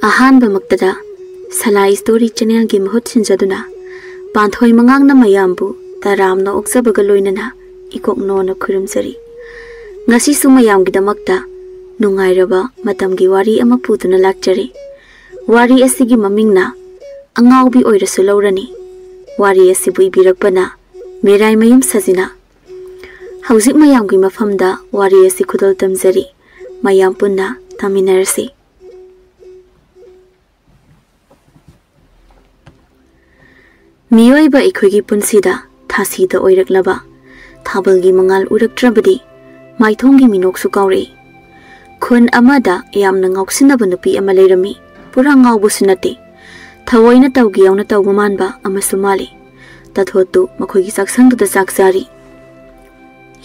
अहानबमक्तदा सलाई story channel की महूत सिंजदुना पांथोई मंगांग मयामबु तारामना ओक्सबगा लोइनना इकोक नोना खुरुमसरी ngasi su mayam gidamakta nungairaba matamgi wari ama puduna lakchari wari asigi mamingna Angaobi oirasu Lourani wari asibu ibirakpana Meraimayum Sajina hauzik mayamgi mafamda wari asi khudol tamjari mayam punna taminarasi miyoiba ikhogi punsida thasida oiraklaba thabalgi mangal uraktrabadi maithongi minoksu kauri khun amada yamna ngausinaba nupi ama leirami pura ngaubu sinati thawoina tawgi yauna tawba manba amasu mali tathotu makhogi saksang da saksari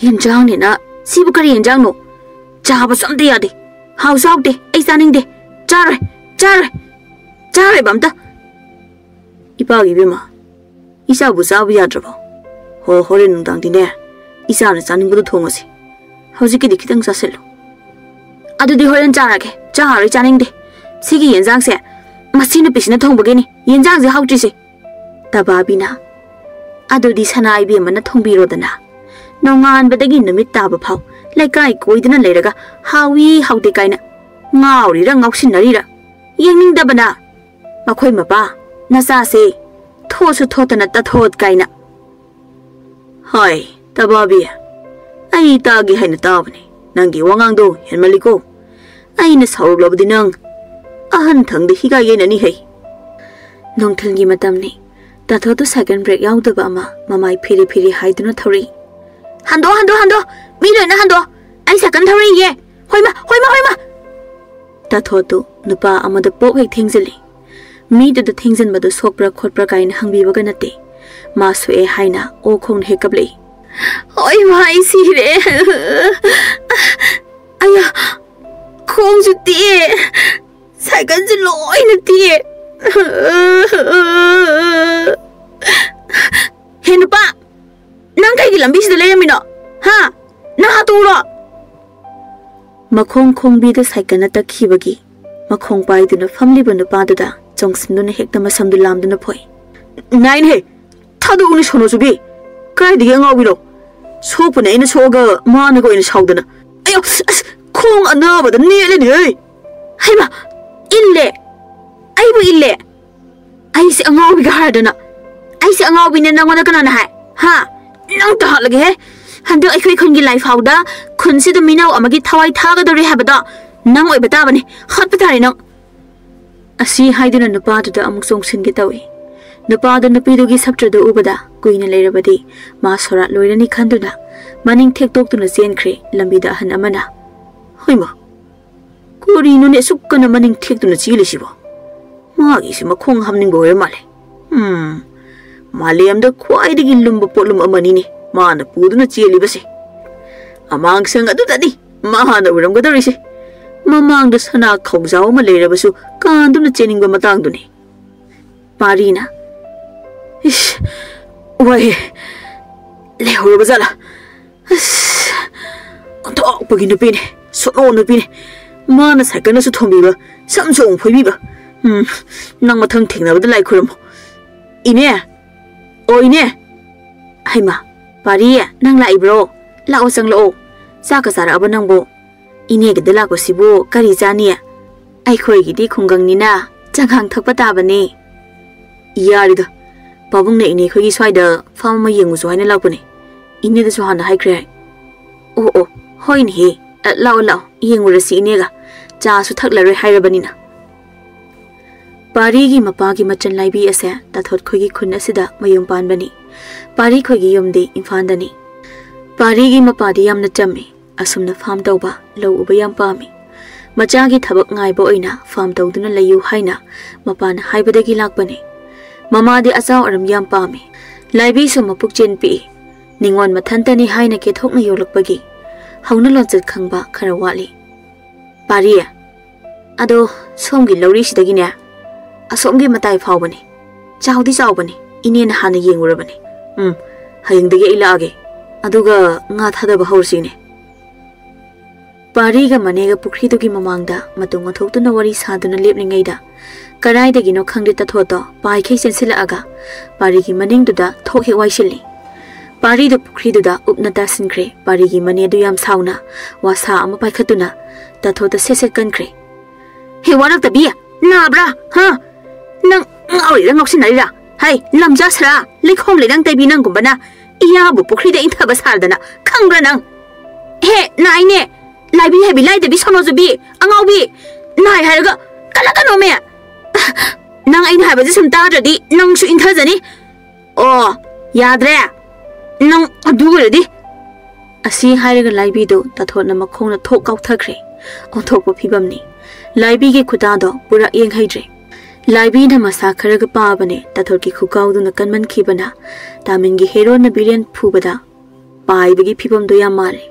yenjang ne na sibu kari yenjang no chaba samde yade house out de ai saning de chare bamta ipagi bima isa bu sabu yadrabo ho hore nungdang dine isa na saning bu thongasi hauzik ki khitang saselo adudi horen charage chahari chaningde sigi yenjang se masina pisina thongbage ni yenjang je hautri se tababina adudi sanai bi mana thongbiro dana nongan badagi numit taba phau laikai koidina leiraga hawi haude kaina ngauri ra ngausinari ra yengning dabana makhoi mapa nasa se thosu thotana tathot kaina hai tababi ai tagi haina tabani nangi wangang do henmaliko aina saurlobdi nang ahan thangdi higa yenani hei nongthalgi matamni tathotu second break yaudaba ama mamai phiri haiduna thori hando mi loina hando ai second thori ye hoima tathotu nupa amada pok hek thingjali mi du thingjan madu sokpra khotpra kaina hangbibaga nate ma soe haina o khong hekablei oi mai sire aya khong ju ti cycle ju loi na ti henupa nang kai gi lambi sida leramino ha na tu ro makhong khongbi da cycle na takhibagi makhong pai du na famli banu pa da chongsim nu na hekta masam du lam du na phoi nine he thadu uni sono subi kai di ngawi lo sopuna ina soga mana go ina saudana ayo khong anaba da nele ni haiba ille aibu ille ai se angawi ga hardana ai se angawi ne nangona kana na hai ha nang ta lage he hando ai khoi khon gi life hauda khun si da minau amagi thawai thaga dori habada nang oi bata bani hot patari nang asi haiduna nupa da amuk songsin gi tawi nupa da nupi dugi saptra da ubada kuina leirabadi ma sora loirani khanduna maning thektok tuna senkhre lambi da han amana hoima kuri no ne sukkana maning thekduna chili sibo magi sima khong hamning boy male maliam da khwai digi lumba polum amani ne mana puduna chili base amang sang adu tadi mahana uram gadari se mamang da sana khawjaw ma leirabasu kanduna chening ba matang duni parina ish wai le horo bazala to pagina pine so no pine mana sakana su thombi ba samsung phoi bi ba nang mathang thingna ba lai khuram ine o ine haima pari nang lai bro lao sang lo sa ka sara ba nang bo ine ga dala ko sibo kari jani ai khoi gi di khungang ni na changhang thak pa ta ba ne yari da babung ne ine khoi gi swai da fam ma yengu so haina lauk ne ine da so hana hai kre o hoin he lao yengu rasi ine ga cha su thak la re hai rabani na pari gi mapa gi machan lai bi ase ta thot khoi gi khun asida mayum pan bani pari khoi gi yom de infan dani pari gi mapa di yam na chammi asumna farm tawba lo uba yam pami macha gi thabak ngai bo oina farm tawduna layu haina mapan haibadagi lakbani mama di asaw aram yam pami laibi su mapuk chen pi ningon mathantani haina ke thokna yolakpagi hauna lonjat khangba khara wali pari ado somgi lori sidagi ne asomgi matai phawbani chawdi chawbani ine na hana yengurabani hayingdagi ilaage aduga nga thada ba horsine Pariga manega pukridugi mamangda matung athokduna wari saduna leplingaida karaidagino khangde tathoto paikhei sensilaaga parigi maningduda thokhe waisili paridu pukriduda upnata sinkre parigi manedu yam sauna wasa ama paikhatuna tathota seset kankre he warak tabi nabra ha nang ngawi rang ngoksinarira hai lamja sara lekhom le nang taibi nang gumbana iyabu pukrida inthaba sardana khangra nang he naine Laibi hebi lai debi sono zubi Angaobi nai haraga kalaka no me nang aina haba jisum tadadi nang su inthajani oh yadre nang aduguradi asi haraga laibi do tathona makhongna thok kauthakre onthokpa phibamni laibi ge khuta do pura yenghaidre laibi na masa kharaga pabane tathorki khukau du na kanman khibana tamingi hero na biren phubada paibagi phibam do yamale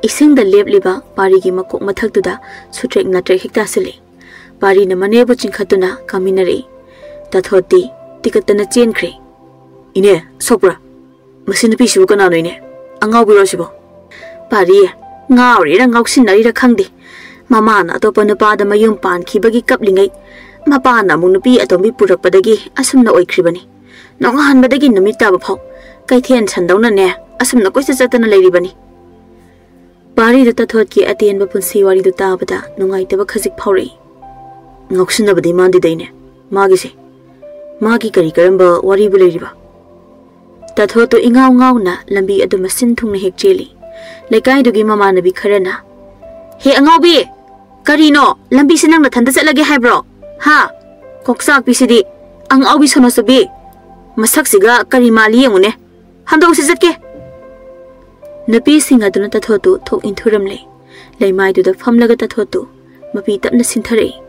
Ising the lip liba, Parigi Makok Matakduda, Sutrek Natrek Hictasili. Pari na manebo chinkatuna, Kaminari. Tathoti, Tikatana Chien Cre. Ine, Sopra. Masinapi Shukanano ine. Angaobi Rosibo. Pari, Ngauri, and Gauxinari the Kandi. Mamana, Topanapa, Mayum Pan, Kibagi Kaplingai. Mapana, Munupi, Atomi Purapadagi, Asum no Oikribani. Nongan Badagin the Mitabapo. Kaitian Sandona ne, Asum no Quisatan Lady Bunny. Pari the Tathotki at the end of Punsi Wari the Tabata, Nungai Taba Kazik Pori. Noxina of the Mandidane, Magisi. Magi Karikaramba, Wari Buleriba. Tathoto Ingao Ngauna, Lambi at the Masintung Hik Jelly. Like I do give Mamma be Karena. He Angaobi! Karino, Lambi Sinang the Tandasalagi Hebro. Ha! Coxak PCD, Angaobi Sonosabi. Masaksiga Karimali Mune. Hando Sizake. Napi sing aduna tathotu thok inthuramle leimai du da famlaga tathotu mapi tapna sinthare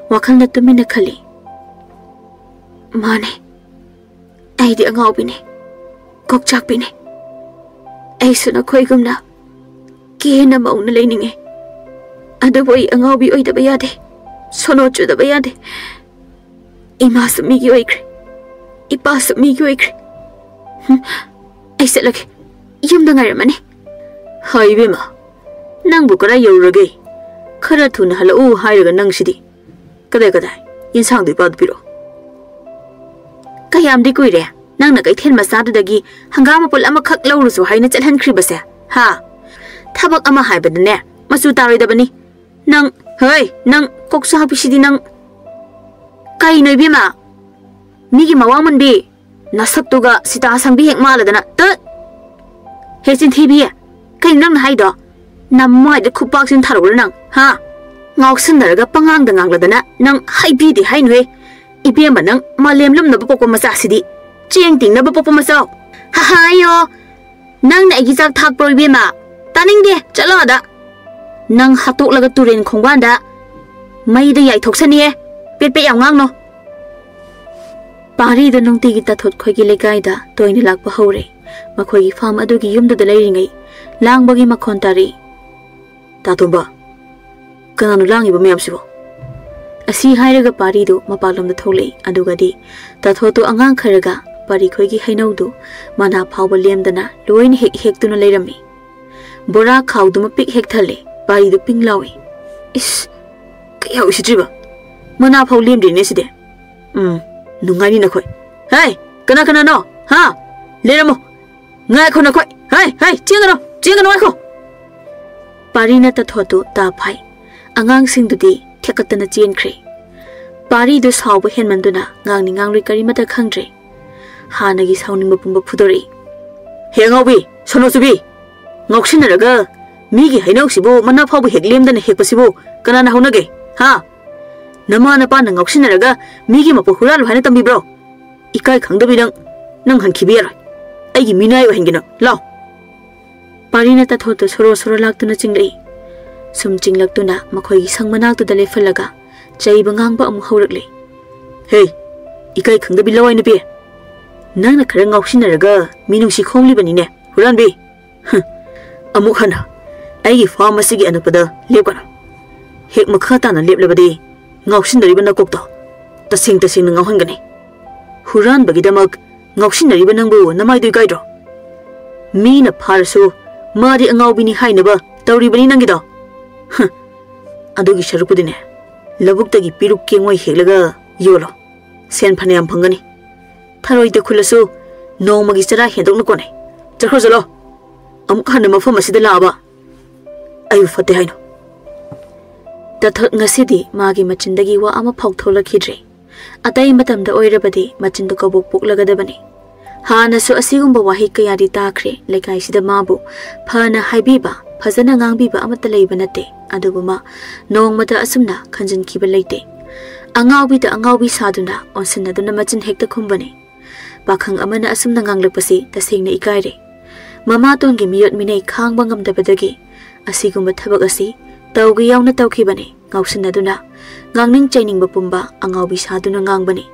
wakhal na tumina khali mane ai di Angaobi ne kokchak bi ne ai suna khoigumna ke na mauna leininge adu boi Angaobi oi da bayade sono chu da bayade ima sumi gi oikre ipa sumi gi oikre ai selak Yum the Naramani. Hi, Bima. Nang Bukara Yorage. Karatun Hallo, higher than Nang City. Kadekada, in sound about Biro. Kayam de Guide, Nang Nagatin Masadagi, Hangamapul Amakak Lorus or Highness and Hankribasa. Ha! Tabak Amahai but the ne, Masutari the Bani. Nang, hey, Nang, Coxapi Nang Kaino Bima. Nigi Mawaman be. Nasatuga, Sitasang be Maladana. Hesin Tibia, Kain Nang Haido, Namoy the Kupak in Taranang, ha? Noxender, Pangang the Angladana, Nang High Beauty Highway, Ibiamanang, Malem Lum the Popomasacidi, Ching Ting the Popomasao. Ha ha yo! Nang the Egizak Tak Proibima, Tanning de, Jalada. Nang Hatok Lagaturin Kongwanda, May the Yatoxania, Pepe Yangano. Pari the Nung Tigita Tot Quagile Gaida, Toin Lak Bahore. Makogi farm adugi yumda the laying lang bagi makontari. Tatumba Kananu lang iba mayamsibo. Asi Hiraga Parido, Mapalam the Tole, Adugadi, Tatoto Angang Karaga, Pari Kogi Hainodu, Mana Power Liamdana, Loin Hek Hektuna Lerami. Bora Kauduma Pig Hektale, Pari the Ping Lawi. Is Kayao Shitriba Mana Pow Liam de Neside. Nungani Nakoi. Hey, Kanakana no, ha? Leramo. Ngai khona khoi hai chingano ai kho Parina tathotu ta phai angang sing du di thekatana chen khre Pari du sawba henmanduna ngangni ngangri kari mata khangre hanagi sawning bapumba phudori he Angaobi sono subi ngoksinaraga migi hainok sibo mana phawbu heklemdana hekpasibo kanana haunage ha namana pa na ngoksinaraga migi mapu huralu hana tambi bro ikai khangdabi nang han khibiyara Aigi Minai Hangina, Law Parina Tathoto Soro Laktuna Chingley. Some Chinglactuna, Makoi sang Manak to the Lefalaga, Jay Bangamba Hourly. Hey, Ikai Kanga below in the beer. Nana Karang Oxinaraga, meaning she comely banine, run be. Amukhana, Aigi Pharmacy and a Pada, Lebana. Hek Makatan and Leblabadi, Noxin the Ribana Cocto, the sing the sing Hungany. Huran Bagidamok. Ngoksinari banangbu namai du gaidro Mina Parsu, Madi Angaobi ni Hainaba, Tauri Bani Nangido. ꯑꯗꯨꯒꯤ ꯁꯔꯨꯛꯄꯨꯗꯤꯅꯦ ꯂꯧꯕꯨꯛꯇꯒꯤ ꯄꯤꯔꯨꯛ ꯀꯦꯡꯉꯣꯏ ꯍꯦꯛꯂꯒ ꯌꯣꯜꯂꯣ ꯁꯦꯟ ꯐꯅꯌꯥꯝ ꯐꯪꯒꯅꯤ ꯊꯔꯣꯏꯗ ꯈꯨꯜꯂꯁꯨ ꯅꯣꯡꯃꯒꯤ ꯆꯔꯥ ꯍꯦꯟꯗꯣꯛꯅ ꯀꯣꯟꯅꯩ ꯆꯠꯈ꯭ꯔꯣ ꯆꯠꯂꯣ ꯑꯃꯨꯛ ꯍꯟꯅ ꯃꯐꯝ ꯑꯁꯤꯗ ꯂꯥꯛꯑꯕ ꯑꯩꯕꯨ ꯐꯠꯇꯦ ꯍꯥꯏꯅꯣ ꯇꯥꯊꯣꯠ ꯉꯁꯤꯗꯤ ꯃꯥꯒꯤ ꯃꯆꯤꯟꯗꯒꯤ ꯋꯥ ꯑꯃ ꯐꯥꯎ ꯊꯣꯛꯂꯛꯈꯤꯗ꯭ꯔꯦ ꯑꯇꯩ ꯃꯇꯝꯗ ꯑꯣꯏꯔꯕꯗꯤ ꯃꯆꯤꯟꯗ ꯀꯕꯣꯛ ꯄꯣꯛꯂꯒꯗꯕꯅꯤ ꯍꯥꯟꯅꯁꯨ ꯑꯁꯤꯒꯨꯝꯕ ꯋꯥꯍꯩ ꯀꯌꯥꯗꯤ ꯇꯥꯈ꯭ꯔꯦ ꯂꯩꯀꯥꯏꯁꯤꯗ ꯃꯥꯕꯨ ꯐꯅ ꯍꯥꯏꯕꯤꯕ ꯐꯖꯅ ꯉꯥꯡꯕꯤꯕ ꯑꯃꯠꯇ ꯂꯩꯕ ꯅꯠꯇꯦ ꯑꯗꯨꯕꯨ ꯃꯥ ꯅꯣꯡꯃꯇ ꯑꯁꯨꯝꯅ ꯈꯟꯖꯤꯟꯈꯤꯕ ꯂꯩꯇꯦ ꯑꯉꯥꯎꯕꯤꯗ ꯑꯉꯥꯎꯕꯤ ꯁꯥꯗꯨꯅ ꯑꯣꯟꯁꯤꯟꯅꯗꯨꯅ ꯃꯆꯤꯟ ꯍꯦꯛꯇ ꯈꯨꯝꯕꯅꯤ ꯄꯥꯈꯪ ꯑꯃꯅ ꯑꯁꯨꯝꯅ ꯉꯥꯡꯂꯛꯄꯁꯤ ꯇꯁꯦꯡꯅ ꯏꯀꯥꯏꯔꯦ ꯃꯃꯥꯇꯣꯟꯒꯤ ꯃꯤꯌꯣꯠ ꯃꯤꯅꯩ ꯈꯥꯡꯕ ꯉꯝꯗꯕꯗꯒꯤ ꯑꯁꯤꯒꯨꯝꯕ ꯊꯕꯛ ꯑꯁꯤ ꯇꯧꯒ ꯌꯥꯎꯅ ꯇꯧꯈꯤꯕꯅꯤ ꯉꯥꯎꯁꯤꯟꯅꯗꯨꯅ ꯉꯥꯡꯅꯤꯡ ꯆꯩꯅꯤꯡꯕ ꯄꯨꯝꯕ ꯑꯉꯥꯎꯕꯤ ꯁꯥꯗꯨꯅ ꯉꯥꯡꯕꯅꯤ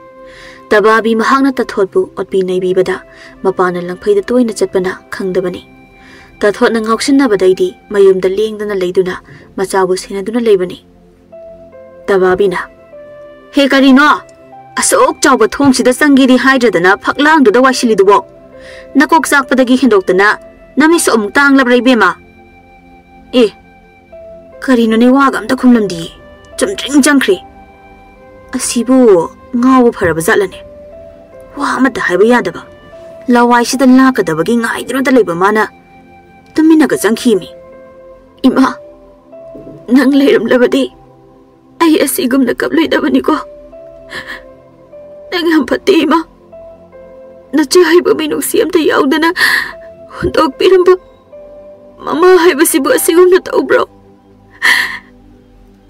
ꯇꯕꯥꯕꯤ ꯃꯍꯥꯛꯅ ꯇꯥꯊꯣꯠꯄꯨ ꯑꯣꯠꯄꯤ ꯅꯩꯕꯤꯕꯗ ꯃꯄꯥꯅ ꯂꯪꯐꯩꯗ ꯇꯣꯏꯅ ꯆꯠꯄꯅ ꯈꯪꯗꯕꯅꯤ ꯇꯥꯊꯣꯠꯅ ꯉꯥꯎꯁꯤꯟꯅꯕꯗꯩꯗꯤ ꯃꯌꯨꯝꯗ ꯂꯦꯡꯗꯅ ꯂꯩꯗꯨꯅ ꯃꯆꯥꯕꯨ ꯁꯦꯟꯅꯗꯨꯅ ꯂꯩꯕꯅꯤ ꯇꯕꯥꯕꯤꯅ ꯍꯦ ꯀꯔꯤꯅꯣ ꯑꯁꯨꯛ ꯆꯥꯎꯕ ꯊꯣꯡꯁꯤꯗ ꯆꯪꯒꯦꯗꯤ ꯍꯥꯏꯗ꯭ꯔꯗꯅ ꯐꯛꯂꯥꯡꯗꯨꯗ ꯋꯥꯏꯁꯤꯜꯂꯤꯗꯨꯕꯣ ꯅꯀꯣꯛ ꯆꯥꯛꯄꯗꯒꯤ ꯍꯦꯟꯗꯣꯛꯇꯅ ꯅꯃꯤꯠꯁꯨ ꯑꯃꯨꯛ ꯇꯥꯡꯂꯕ꯭ꯔꯥ ꯏꯕꯦꯝꯃ ꯑꯦ ꯀꯔꯤꯅꯣꯅꯦ ꯋꯥꯒ ꯑꯝꯇ ꯈꯨꯝꯂꯝꯗꯤꯌꯦ ꯆꯨꯝꯗ꯭ꯔꯤꯡ ꯆꯪꯈ꯭ꯔꯦ ꯑꯁꯤꯕꯨ ꯉꯥꯎꯕ ꯐꯔꯕ ꯖꯥꯠꯂꯅꯦ ꯋꯥ ꯑꯃꯠꯇ ꯍꯥꯏꯕ ꯌꯥꯗꯕ ꯂꯋꯥꯏꯁꯤꯗ ꯂꯥꯛꯀꯗꯕꯒꯤ ꯉꯥꯏꯗꯨꯅꯇ ꯂꯩꯕ ꯃꯥꯅ ꯇꯨꯃꯤꯟꯅꯒ ꯆꯪꯈꯤꯃꯤ ꯏꯃꯥ ꯅꯪ ꯂꯩꯔꯝꯂꯕꯗꯤ ꯑꯩ ꯑꯁꯤꯒꯨꯝꯅ ꯀꯞꯂꯣꯏꯗꯕꯅꯤꯀꯣ ꯅꯪ ꯌꯥꯝ ꯐꯠꯇꯦ ꯏꯃꯥ ꯅꯆꯦ ꯍꯩꯕ ꯃꯤꯅꯨꯡꯁꯤ ꯑꯝꯇ ꯌꯥꯎꯗꯅ ꯍꯨꯟꯗꯣꯛꯄꯤꯔꯝꯕ ꯃꯃꯥ ꯍꯥꯏꯕꯁꯤꯕꯨ ꯑꯁꯤꯒꯨꯝꯅ ꯇꯧꯕ꯭ꯔꯣ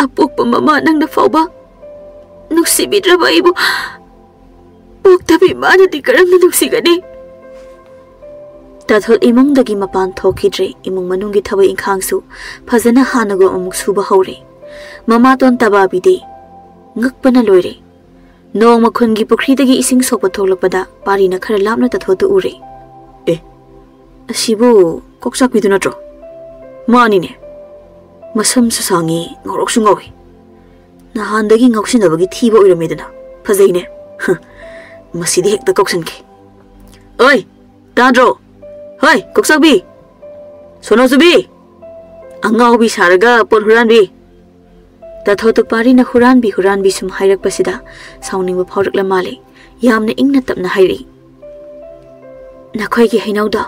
ꯑꯄꯣꯛꯄ ꯃꯃꯥ ꯅꯪꯅ ꯐꯥꯎꯕ ꯅꯨꯡꯁꯤꯕꯤꯗ꯭ꯔꯕ ꯑꯩꯕꯨ ꯄꯣꯛꯇꯕ ꯏꯃꯥꯅꯗꯤ ꯀꯔꯝꯅ ꯅꯨꯡꯁꯤꯒꯅꯤ ꯇꯥꯊꯣꯠ ꯏꯃꯨꯡꯗꯒꯤ ꯃꯄꯥꯟ ꯊꯣꯛꯈꯤꯗ꯭ꯔꯦ ꯏꯃꯨꯡ ꯃꯅꯨꯡꯒꯤ ꯊꯕꯛ ꯏꯪꯈꯥꯡꯁꯨ ꯐꯖꯅ ꯍꯥꯟꯅꯒꯨꯝ ꯑꯃꯨꯛ ꯁꯨꯕ ꯍꯧꯔꯦ ꯃꯃꯥꯇꯣꯟ ꯇꯕꯥꯕꯤꯗꯤ ꯉꯛꯄꯅ ꯂꯣꯏꯔꯦ ꯅꯣꯡꯃ ꯈꯨꯟꯒꯤ ꯄꯨꯈ꯭ꯔꯤꯗꯒꯤ ꯏꯁꯤꯡ ꯁꯣꯛꯄ ꯊꯣꯛꯂꯛꯄꯗ ꯄꯥꯔꯤꯅ ꯈꯔ ꯂꯥꯞꯅ ꯇꯥꯊꯣꯠꯇꯨ ꯎꯔꯦ ꯑꯦ ꯑꯁꯤꯕꯨ ꯀꯣꯛꯆꯥꯛꯄꯤꯗꯨ ꯅꯠꯇ꯭ꯔꯣ ꯃꯥꯅꯤꯅꯦ ꯃꯁꯝꯁꯨ ꯁꯥꯡꯉꯤ ꯉꯧꯔꯣꯛꯁꯨ ꯉꯧꯏ ꯅꯍꯥꯟꯗꯒꯤ ꯉꯥꯎꯁꯤꯟꯅꯕꯒꯤ ꯊꯤꯕ ꯑꯣꯏꯔꯝꯃꯦꯗꯅ ꯐꯖꯩꯅꯦ ꯃꯁꯤꯗꯤ ꯍꯦꯛꯇ ꯀꯧꯁꯟꯈꯤ ꯑꯣꯏ ꯇꯥꯗ꯭ꯔꯣ ꯍꯣꯏ ꯀꯣꯛꯆꯥꯛꯄꯤ ꯁꯣꯅꯣꯆꯨꯕꯤ ꯑꯉꯥꯎꯕꯤ ꯁꯥꯔꯒ ꯄꯣꯠ ꯍꯨꯔꯥꯟꯕꯤ ꯇꯥꯊꯣꯠꯇꯨ ꯄꯥꯔꯤꯅ ꯍꯨꯔꯥꯟꯕꯤ ꯁꯨꯝ ꯍꯥꯏꯔꯛꯄꯁꯤꯗ ꯁꯥꯎꯅꯤꯡꯕ ꯐꯥꯎꯔꯛꯂ ꯃꯥꯜꯂꯦ ꯌꯥꯝꯅ ꯏꯪꯅ ꯇꯞꯅ ꯍꯥꯏꯔꯛꯏ ꯅꯈꯣꯏꯒꯤ ꯍꯩꯅꯧꯗꯣ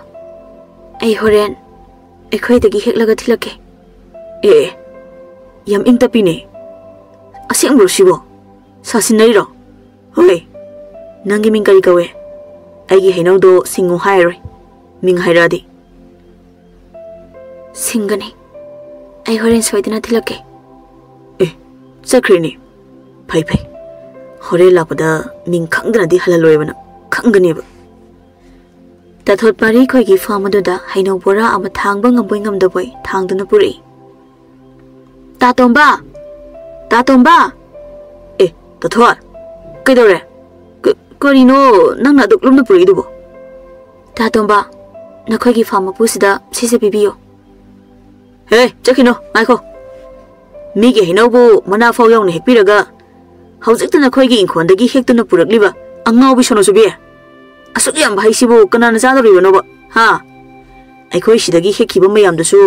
ꯑꯩ ꯍꯣꯔꯦꯟ ꯑꯩꯈꯣꯏꯗꯒꯤ ꯍꯦꯛꯂꯒ ꯊꯤꯜꯂꯛꯀꯦ ꯑꯦ ꯌꯥꯝ ꯏꯪ ꯇꯞꯄꯤꯅꯦ ꯑꯁꯦꯡꯕ꯭ꯔꯣ ꯁꯤꯕꯣ ꯁꯥꯁꯤꯟꯅꯩꯔꯣ ꯍꯣꯏ ꯅꯪꯒꯤ ꯃꯤꯡ ꯀꯔꯤ ꯀꯧꯋꯦ ꯑꯩꯒꯤ ꯍꯩꯅꯧꯗꯣ ꯁꯤꯡꯉꯨ ꯍꯥꯏꯔꯣꯏ ꯃꯤꯡ ꯍꯥꯏꯔꯛꯑꯗꯤ ꯁꯤꯡꯒꯅꯤ ꯑꯩ ꯍꯣꯔꯦꯟ ꯁꯣꯏꯗꯅ ꯊꯤꯜꯂꯛꯀꯦ ꯑꯦ ꯆꯠꯈ꯭ꯔꯦꯅꯦ ꯐꯩ ꯐꯩ ꯍꯣꯔꯦꯟ ꯂꯥꯛꯄꯗ ꯃꯤꯡ ꯈꯪꯗꯅꯗꯤ ꯍꯜꯍꯜꯂꯣꯏꯕꯅ ꯈꯪꯒꯅꯦꯕ ꯇꯥꯊꯣꯠ ꯄꯥꯔꯤ ꯈꯣꯏꯒꯤ ꯐꯥꯝ ꯑꯗꯨꯗ ꯍꯩꯅꯧ ꯕꯣꯔꯥ ꯑꯃ ꯊꯥꯡꯕ ꯉꯝꯕꯣꯏ ꯉꯝꯗꯕꯣꯏ ꯊꯥꯡꯗꯨꯅ ꯄꯨꯔꯛꯏ ꯇꯥꯇꯣꯝꯕ ꯇꯥꯇꯣꯝꯕ ꯑꯦ ꯇꯥꯊꯣꯠ ꯀꯩꯗꯧꯔꯦ ꯀꯔꯤꯅꯣ ꯅꯪꯅ ꯑꯗꯨꯛ ꯂꯨꯝꯅ ꯄꯨꯔꯛꯏꯗꯨꯕꯣ ꯇꯥꯇꯣꯝꯕ ꯅꯈꯣꯏꯒꯤ ꯐꯥꯝ ꯃꯄꯨꯁꯤꯗ ꯁꯤꯁꯦ ꯄꯤꯕꯤꯌꯣ ꯍꯦ ꯆꯠꯈꯤꯅꯣ ꯉꯥꯏꯈꯣ ꯃꯤꯒꯤ ꯍꯩꯅꯧꯕꯨ ꯃꯅꯥ ꯐꯥꯎ ꯌꯥꯎꯅ ꯍꯦꯛꯄꯤꯔꯒ ꯍꯧꯖꯤꯛꯇ ꯅꯈꯣꯏꯒꯤ ꯏꯪꯈꯣꯜꯗꯒꯤ ꯍꯦꯛꯇꯨꯅ ꯄꯨꯔꯛꯂꯤꯕ ꯑꯉꯥꯎꯕꯤ ꯁꯣꯅꯣꯆꯨꯕꯤ ꯑꯁꯨꯛ ꯌꯥꯝꯕ ꯍꯩꯁꯤꯕꯨ ꯀꯅꯥꯅ ꯆꯥꯗꯧꯔꯤꯕꯅꯣꯕ ꯍꯥ ꯑꯩꯈꯣꯏ ꯁꯤꯗꯒꯤ ꯍꯦꯛꯈꯤꯕ ꯃꯌꯥꯝꯗꯨꯁꯨ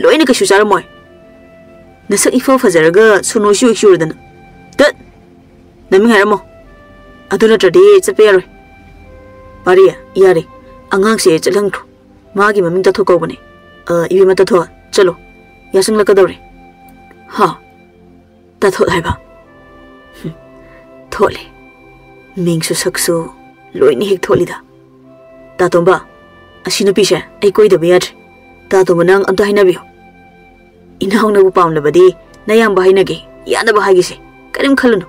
ꯂꯣꯏꯅ ꯀꯩꯁꯨ ꯆꯥꯔꯝꯃꯣꯏ ꯅꯁꯛ ꯏꯐ ꯐꯖꯔꯒ ꯁꯣꯅꯣꯏꯁꯨ ꯏꯆꯨꯔꯗꯅ ꯇꯠ ꯅꯃꯤꯡ ꯍꯥꯏꯔꯝꯃꯣ ꯑꯗꯨ ꯅꯠꯇ꯭ꯔꯗꯤ ꯆꯠꯄ ꯌꯥꯔꯣꯏ ꯄꯥꯔꯤ ꯌꯥꯔꯦ ꯑꯉꯥꯡꯁꯦ ꯆꯠꯍꯟꯈ꯭ꯔꯣ ꯃꯥꯒꯤ ꯃꯃꯤꯡ ꯇꯥꯊꯣꯠ ꯀꯧꯕꯅꯦ 이비만 따ꯊꯣꯠ ꯆꯠꯂꯣ ꯌꯥꯁꯪꯂꯛꯀꯗꯧꯔꯦ ꯍꯥ ꯇꯥꯊꯣꯠ ꯍꯥꯏꯕ ꯊꯣꯠꯂꯦ ꯃꯤꯡꯁꯨ ꯁꯛꯁꯨ ꯂꯣꯏꯅ ꯍꯦꯛ ꯊꯣꯠꯂꯤꯗ ꯇꯥꯇꯣꯝꯕ ꯑꯁꯤ ꯅꯨꯄꯤꯁꯦ ꯑꯩ ꯀꯣꯏꯗꯕ ꯌꯥꯗ꯭ꯔꯦ ꯇꯥꯇꯣꯝꯕ ꯅꯪ ꯑꯝꯇ ꯍꯥꯏꯅꯕꯤꯌꯨ ꯏꯅꯥꯎꯅꯕꯨ ꯄꯥꯝꯂꯕꯗꯤ ꯅꯌꯥꯝꯕ ꯍꯥꯏꯅꯒꯦ ꯌꯥꯅꯕ ꯍꯥꯏꯒꯤꯁꯦ ꯀꯔꯤꯝ ꯈꯜꯂꯨꯅꯨ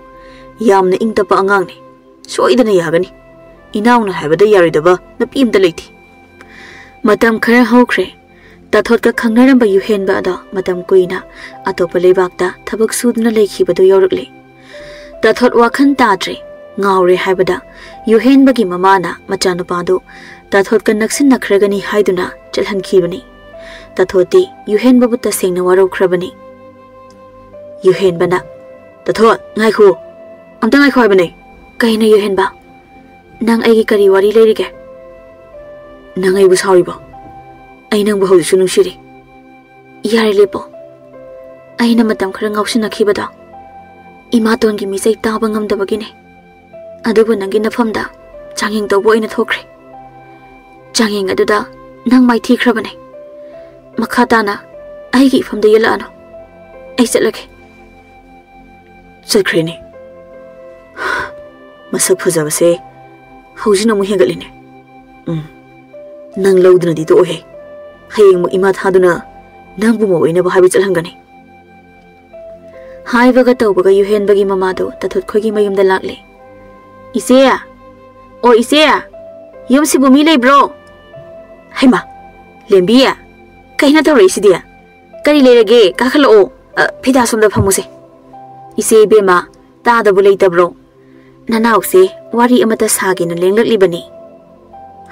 ꯌꯥꯝꯅ ꯏꯪ ꯇꯞꯄ ꯑꯉꯥꯡꯅꯤ ꯁꯣꯏꯗꯅ ꯌꯥꯒꯅꯤ ꯏꯅꯥꯎꯅ ꯍꯥꯏꯕꯗ ꯌꯥꯔꯣꯏꯗꯕ ꯅꯨꯄꯤ ꯑꯝꯇ ꯂꯩꯇꯦ ꯃꯇꯝ ꯈꯔ ꯍꯧꯈ꯭ꯔꯦ ꯇꯥꯊꯣꯠꯀ ꯈꯪꯅꯔꯝꯕ ꯌꯨꯍꯦꯟꯕ ꯑꯗꯣ ꯃꯇꯝ ꯀꯨꯏꯅ ꯑꯇꯣꯞꯄ ꯂꯩꯕꯥꯛꯇ ꯊꯕꯛ ꯁꯨꯗꯨꯅ ꯂꯩꯈꯤꯕꯗꯨ ꯌꯧꯔꯛꯂꯦ ꯇꯥꯊꯣꯠ ꯋꯥꯈꯜ ꯇꯥꯗ꯭ꯔꯦ ꯉꯥꯎꯔꯦ ꯍꯥꯏꯕꯗ ꯌꯨꯍꯦꯟꯕꯒꯤ ꯃꯃꯥꯅ ꯃꯆꯥꯅꯨꯄꯥꯗꯨ ꯇꯥꯊꯣꯠꯀ ꯅꯛꯁꯤꯟꯅꯈ꯭ꯔꯒꯅꯤ ꯍꯥꯏꯗꯨꯅ ꯆꯠꯍꯟꯈꯤꯕꯅꯤ ꯇꯥꯊꯣꯠꯇꯤ ꯌꯨꯍꯦꯟꯕꯕꯨ ꯇꯁꯦꯡꯅ ꯋꯥꯔꯧꯈ꯭ꯔꯕꯅꯤ ꯌꯨꯍꯦꯟꯕꯅ ꯇꯥꯊꯣꯠ ꯉꯥꯏꯈꯣ ꯑꯝꯇ ꯉꯥꯏꯈꯣ ꯍꯥꯏꯕꯅꯦ ꯀꯩꯅꯣ ꯌꯨꯍꯦꯟꯕ ꯅꯪ ꯑꯩꯒꯤ ꯀꯔꯤ ꯋꯥꯔꯤ ꯂꯩꯔꯤꯒꯦ ꯅꯪ ꯑꯩꯕꯨ ꯁꯥꯎꯔꯤꯕꯣ ꯑꯩ ꯅꯪꯕꯨ ꯍꯧꯖꯤꯛꯁꯨ ꯅꯨꯡꯁꯤꯔꯤ ꯌꯥꯔꯦ ꯂꯦꯞꯄꯣ ꯑꯩꯅ ꯃꯇꯝ ꯈꯔ ꯉꯥꯎꯁꯤꯟꯅꯈꯤꯕꯗꯣ ꯏꯃꯥꯇꯣꯟꯒꯤ ꯃꯤꯆꯩ ꯇꯥꯕ ꯉꯝꯗꯕꯒꯤꯅꯦ ꯑꯗꯨꯕꯨ ꯅꯪꯒꯤ ꯅꯐꯝꯗ ꯆꯥꯡꯌꯦꯡ ꯇꯧꯕ ꯑꯣꯏꯅ ꯊꯣꯛꯈ꯭ꯔꯦ ꯆꯥꯡꯌꯦꯡ ꯑꯗꯨꯗ ꯅꯪ ꯃꯥꯏꯊꯤꯈ꯭ꯔꯕꯅꯦ ꯃꯈꯥ ꯇꯥꯅ ꯑꯩꯒꯤ ꯏꯐꯝꯗ ꯌꯦꯜꯂꯛꯑꯅꯨ ꯑꯩ ꯆꯠꯂꯒꯦ ꯆꯠꯈ꯭ꯔꯦꯅꯦ ꯃꯁꯛ ꯐꯖꯕꯁꯦ ꯍꯧꯖꯤꯛꯅ ꯑꯃꯨꯛ ꯍꯦꯟꯒꯠꯂꯤꯅꯦ ꯅꯪ ꯂꯧꯗꯨꯅꯗꯤ ꯇꯣꯛꯑꯣꯍꯦ ꯍꯌꯦꯡꯃꯨꯛ ꯏꯃꯥ ꯊꯥꯗꯨꯅ ꯅꯪꯕꯨ ꯃꯧꯑꯣꯏꯅꯕ ꯍꯥꯏꯕ ꯆꯠꯍꯟꯒꯅꯤ ꯍꯥꯏꯕꯒ ꯇꯧꯕꯒ ꯌꯨꯍꯦꯟꯕꯒꯤ ꯃꯃꯥꯗꯣ ꯇꯊꯣꯠ ꯈꯣꯏꯒꯤ ꯃꯌꯨꯝꯗ ꯂꯥꯛꯂꯦ ꯏꯆꯦ ꯑꯣ ꯏꯆꯦ ꯌꯨꯝꯁꯤꯕꯨ ꯃꯤ ꯂꯩꯕ꯭ꯔꯣ ꯍꯩꯃꯥ ꯂꯦꯝꯕꯤ ꯀꯩꯅ ꯇꯧꯔꯛꯏꯁꯤꯗꯤ ꯀꯔꯤ ꯂꯩꯔꯒꯦ ꯀꯥꯈꯠꯂꯛꯑꯣ ꯐꯤꯗꯥ ꯁꯣꯝꯗ ꯐꯝꯃꯨꯁꯦ ꯏꯆꯦ ꯏꯕꯦꯝꯃ ꯇꯥꯗꯕꯨ ꯂꯩꯇꯕ꯭ꯔꯣ ꯅꯅꯥꯎꯁꯦ ꯋꯥꯔꯤ ꯑꯃꯇ ꯁꯥꯒꯦꯅ ꯂꯦꯡꯂꯛꯂꯤꯕꯅꯤ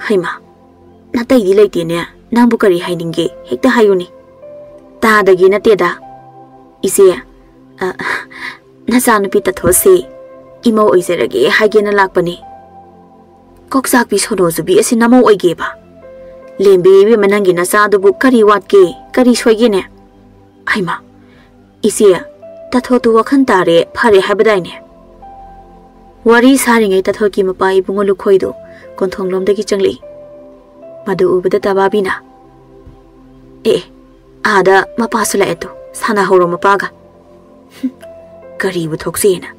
ꯍꯩꯃꯥ ꯅꯥꯇꯩꯗꯤ ꯂꯩꯇꯦꯅꯦ ꯅꯪꯕꯨ ꯀꯔꯤ ꯍꯥꯏꯅꯤꯡꯒꯦ ꯍꯦꯛꯇ ꯍꯥꯏꯌꯨꯅꯤ ꯇꯥꯗꯒꯤ ꯅꯠꯇꯦꯗ ꯏꯆꯦ ꯅꯆꯥꯅꯨꯄꯤ ꯇꯊꯣꯠꯁꯦ ꯏꯃꯧ ꯑꯣꯏꯖꯔꯒꯦ ꯍꯥꯏꯒꯦꯅ ꯂꯥꯛꯄꯅꯤ ꯀꯣꯛꯆꯥꯛꯄꯤ ꯁꯣꯅꯣꯖꯨꯕꯤ ꯑꯁꯤ ꯅꯃꯧ ꯑꯣꯏꯒꯦꯕ ꯂꯦꯝꯕꯤ ꯏꯕꯦꯝꯃ ꯅꯪꯒꯤ ꯅꯆꯥꯗꯨꯕꯨ ꯀꯔꯤ ꯋꯥꯠꯀꯦ ꯀꯔꯤ ꯁꯣꯏꯒꯦꯅꯦ ꯍꯩꯃꯥ ꯏꯆꯦ ꯇꯊꯣꯠꯇꯨ ꯋꯥꯈꯟ ꯇꯥꯔꯦ ꯐꯔꯦ ꯍꯥꯏꯕꯗꯥꯏꯅꯦ ꯋꯥꯔꯤ ꯁꯥꯔꯤꯉꯩ ꯇꯊꯣꯠꯀꯤ ꯃꯄꯥ ꯏꯕꯨꯡꯉꯣ ꯂꯨꯈꯣꯏꯗꯣ ꯀꯣꯟꯊꯣꯡꯂꯣꯝꯗꯒꯤ ꯆꯪꯂꯛꯏ ꯃꯗꯨ ꯎꯕꯗ ꯇꯕꯥꯕꯤꯅ ꯑꯥꯗ ꯃꯄꯥꯁꯨ ꯂꯥꯛꯑꯦ ꯇꯨ ꯁꯥꯟꯅꯍꯧꯔꯣ ꯃꯄꯥꯒ ꯀꯔꯤꯕꯨ ꯊꯣꯛꯁꯦꯅ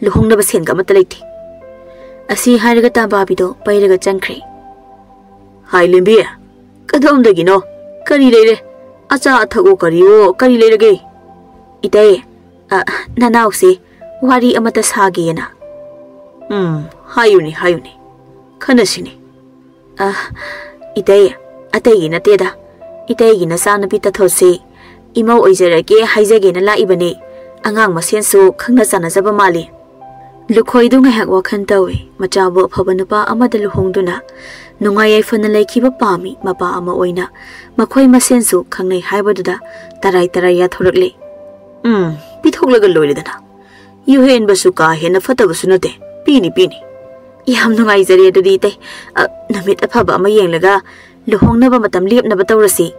ꯂꯨꯍꯣꯡꯅꯕ ꯁꯦꯟꯒ ꯑꯃꯠꯇ ꯂꯩꯇꯦ ꯑꯁꯤ ꯍꯥꯏꯔꯒ ꯇꯕꯥꯕꯤꯗꯣ ꯄꯩꯔꯒ ꯆꯪꯈ꯭ꯔꯦ ꯍꯥꯏ ꯂꯦꯝꯕꯤ ꯀꯗꯣꯝꯗꯒꯤꯅꯣ ꯀꯔꯤ ꯂꯩꯔꯦ ꯑꯆꯥ ꯑꯊꯛꯑꯣ ꯀꯔꯤꯑꯣ ꯀꯔꯤ ꯂꯩꯔꯒꯦ 이따에 나나옥씨 와리 아마타 사기에나 하유니 카나시니 이따에 아따이기 나때다 이따이기 나사누비 따토시 이모 오이저라게 하이자게나 라이바니 안강 마센수 강나 자나자바 말리 루코이도 ngahak wakhan tawi machabu phaba nupa amada luhongduna nungayai fana laikhiba pami mapa ama oina makhoi masensu khangnai haibaduda tarai ya thorakle pithoglaga loiredana yuhen basu ka hena fatabasu nate pini yam nungai jari adudi tai namit aphaba ama yenglaga luhongnaba matam lepnaba tawrasi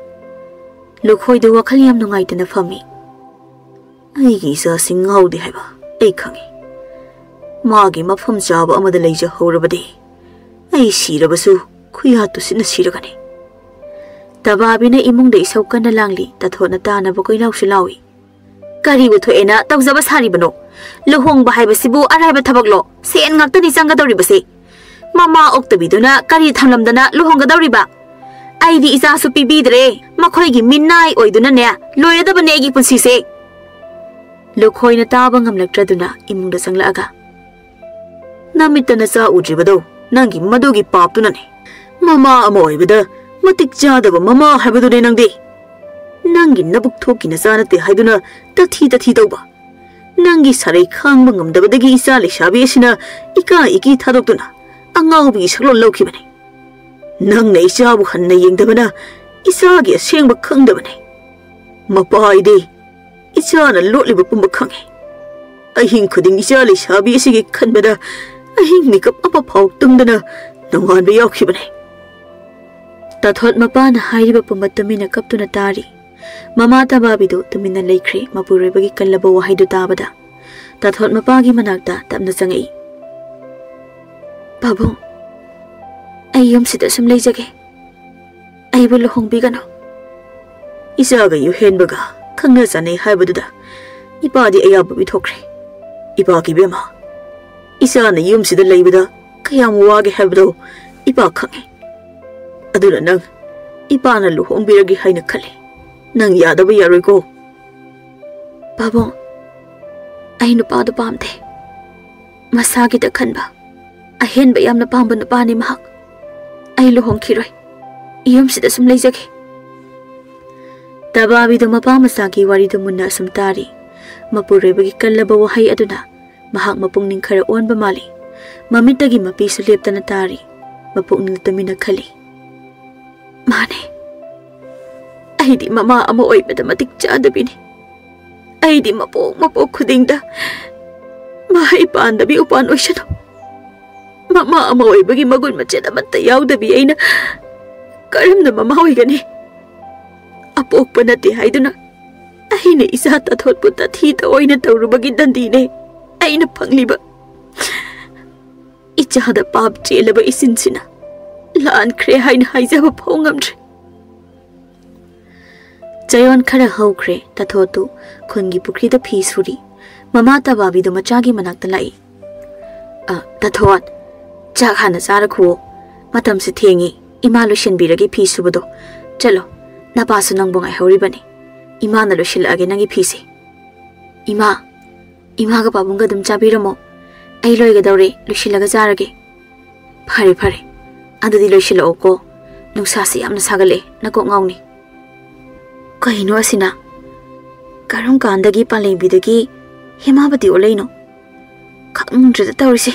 lukhoidu wakhal yam nungai tana phami aigi sa singhaudi haiba ei khangi मागी मफम चाब अमद लेज हौरबदे ऐ सिरबसु खुया तुसिन सिरगने तबाबिने इमुंग दे सौकन लांगली तथोना तानब कोइलाउसु लावी करिबु थोएना तौजब सारिबनो लुहोंग बाहाइबसिबु अराइब थबकलो Sen ngakta ni changa दौरिबसे मामा ओक्तबिदुना करि थामलमदना लुहोंग दौरिबा आइदि इजा सु पिबिदरे मखोइगी मिन्नाइ ओइदुना ने लोइरदबने एगी पुंसिसे लुखोइना ताब ngamlaktraदुना इमुंग the संगलागा नामित नचा उद्रिबदो नंगी मदुगी पापतुनने ममा अमा ओइबदा मतिक जादब ममा हाइबदुने नंगदे नंगी नबुक थोकी नचा नते हाइदुना तथी तौबा नंगी सारै खांब ngamdabadagi isa lesabi asina ika iki thadokduna angaobi saklo lawkhibane nangna isabu hanna yengdabana isagi asengba khangdabane mapaide isana lotliba pumba khange ahing khuding isa lesabi asigi khanbada ahing mikap apa phau tumdana nongan be yakhibane tathot mapana hairiba pumatamina kaptuna tari mama tababidu tumina leikhre mapurebagi kallaba wahaidu tabada tathot mapagi manakta tamna changai babu ayum sida sum leijage aibu lohongbi gano isaga yu henbaga khangna chanai haibaduda ipadi ayabu bi thokre ipa ki bema isa na yum sida leibada kayam wage habdo ipa khange aduna nang ipa na luhongbiragi haina khale nang yadaba yaroi ko babo ai nupa do pamte masagi da khanba ahen ba yamna pamba nupa ni mahak ai luhongkhiroi yum sida sum leijage tababi do mapa masagi wari do munna sum tari mapurebagi kallaba wahai aduna mahak mapungning khara onba mali mamitagi mapi su leptana tari mapungning tamina khali mane aidi mama ama oibada matik chadabini aidi mapok khudingda mahai pandabi upan oishano mama ama oibagi magun macheda matta yaudabi aina karamna mama oigani apok panati haiduna ꯑꯩꯅ ꯏꯆꯥ ꯇꯥꯊꯣꯠꯄꯨ ꯇꯥꯊꯤ ꯇꯑꯣꯏꯅ ꯇꯧꯔꯨꯕꯒꯤ ꯗꯟꯗꯤꯅꯦ ꯑꯩꯅ ꯐꯪꯂꯤꯕ ꯏꯆꯥꯗ ꯄꯥꯞ ꯆꯦꯜꯂꯕ ꯏꯆꯤꯟꯁꯤꯅ ꯂꯥꯟꯈ꯭ꯔꯦ ꯍꯥꯏꯅ ꯍꯥꯏꯖꯕ ꯐꯥꯎ ꯉꯝꯗ꯭ꯔꯦ ꯆꯌꯣꯟ ꯈꯔ ꯍꯧꯈ꯭ꯔꯦ ꯇꯥꯊꯣꯠꯇꯨ ꯈꯨꯟꯒꯤ ꯄꯨꯈ꯭ꯔꯤꯗ ꯐꯤ ꯁꯨꯔꯤ ꯃꯃꯥ ꯇꯕꯥꯕꯤꯗꯨ ꯃꯆꯥꯒꯤ ꯃꯅꯥꯛꯇ ꯂꯥꯛꯏ ꯇꯥꯊꯣꯠ ꯆꯥꯛ ꯍꯥꯟꯅ ꯆꯥꯔꯈꯨꯑꯣ ꯃꯇꯝꯁꯦ ꯊꯦꯡꯉꯤ ꯏꯃꯥ ꯂꯣꯏꯁꯤꯟꯕꯤꯔꯒꯦ ꯐꯤ ꯁꯨꯕꯗꯣ ꯆꯠꯂꯣ ꯅꯄꯥꯁꯨ ꯅꯪꯕꯨ ꯉꯥꯏꯍꯧꯔꯤꯕꯅꯤ ꯏꯃꯥꯅ ꯂꯣꯏꯁꯤꯜꯂꯛꯑꯒꯦ ꯅꯪꯒꯤ ꯐꯤꯁꯦ ꯏꯃꯥꯒ ꯄꯥꯕꯨꯡꯒ ꯑꯗꯨꯝ ꯆꯥꯕꯤꯔꯝꯃꯣ ꯑꯩ ꯂꯣꯏꯒꯗꯧꯔꯦ ꯂꯣꯏꯁꯤꯜꯂꯒ ꯆꯥꯔꯒꯦ ꯐꯔꯦ ꯐꯔꯦ ꯑꯗꯨꯗꯤ ꯂꯣꯏꯁꯤꯜꯂꯛꯑꯣꯀꯣ ꯅꯨꯡꯁꯥꯁꯦ ꯌꯥꯝꯅ ꯁꯥꯒꯠꯂꯦ ꯅꯀꯣꯛ ꯉꯥꯎꯅꯤ ꯀꯩꯅꯣ ꯑꯁꯤꯅ ꯀꯔꯝ ꯀꯥꯟꯗꯒꯤ ꯄꯥꯂꯦꯝꯕꯤꯗꯒꯤ ꯍꯦꯃꯥꯕꯇꯤ ꯑꯣꯜꯂꯛꯏꯅꯣ ꯈꯪꯗ꯭ꯔꯦꯗ ꯇꯧꯔꯤꯁꯦ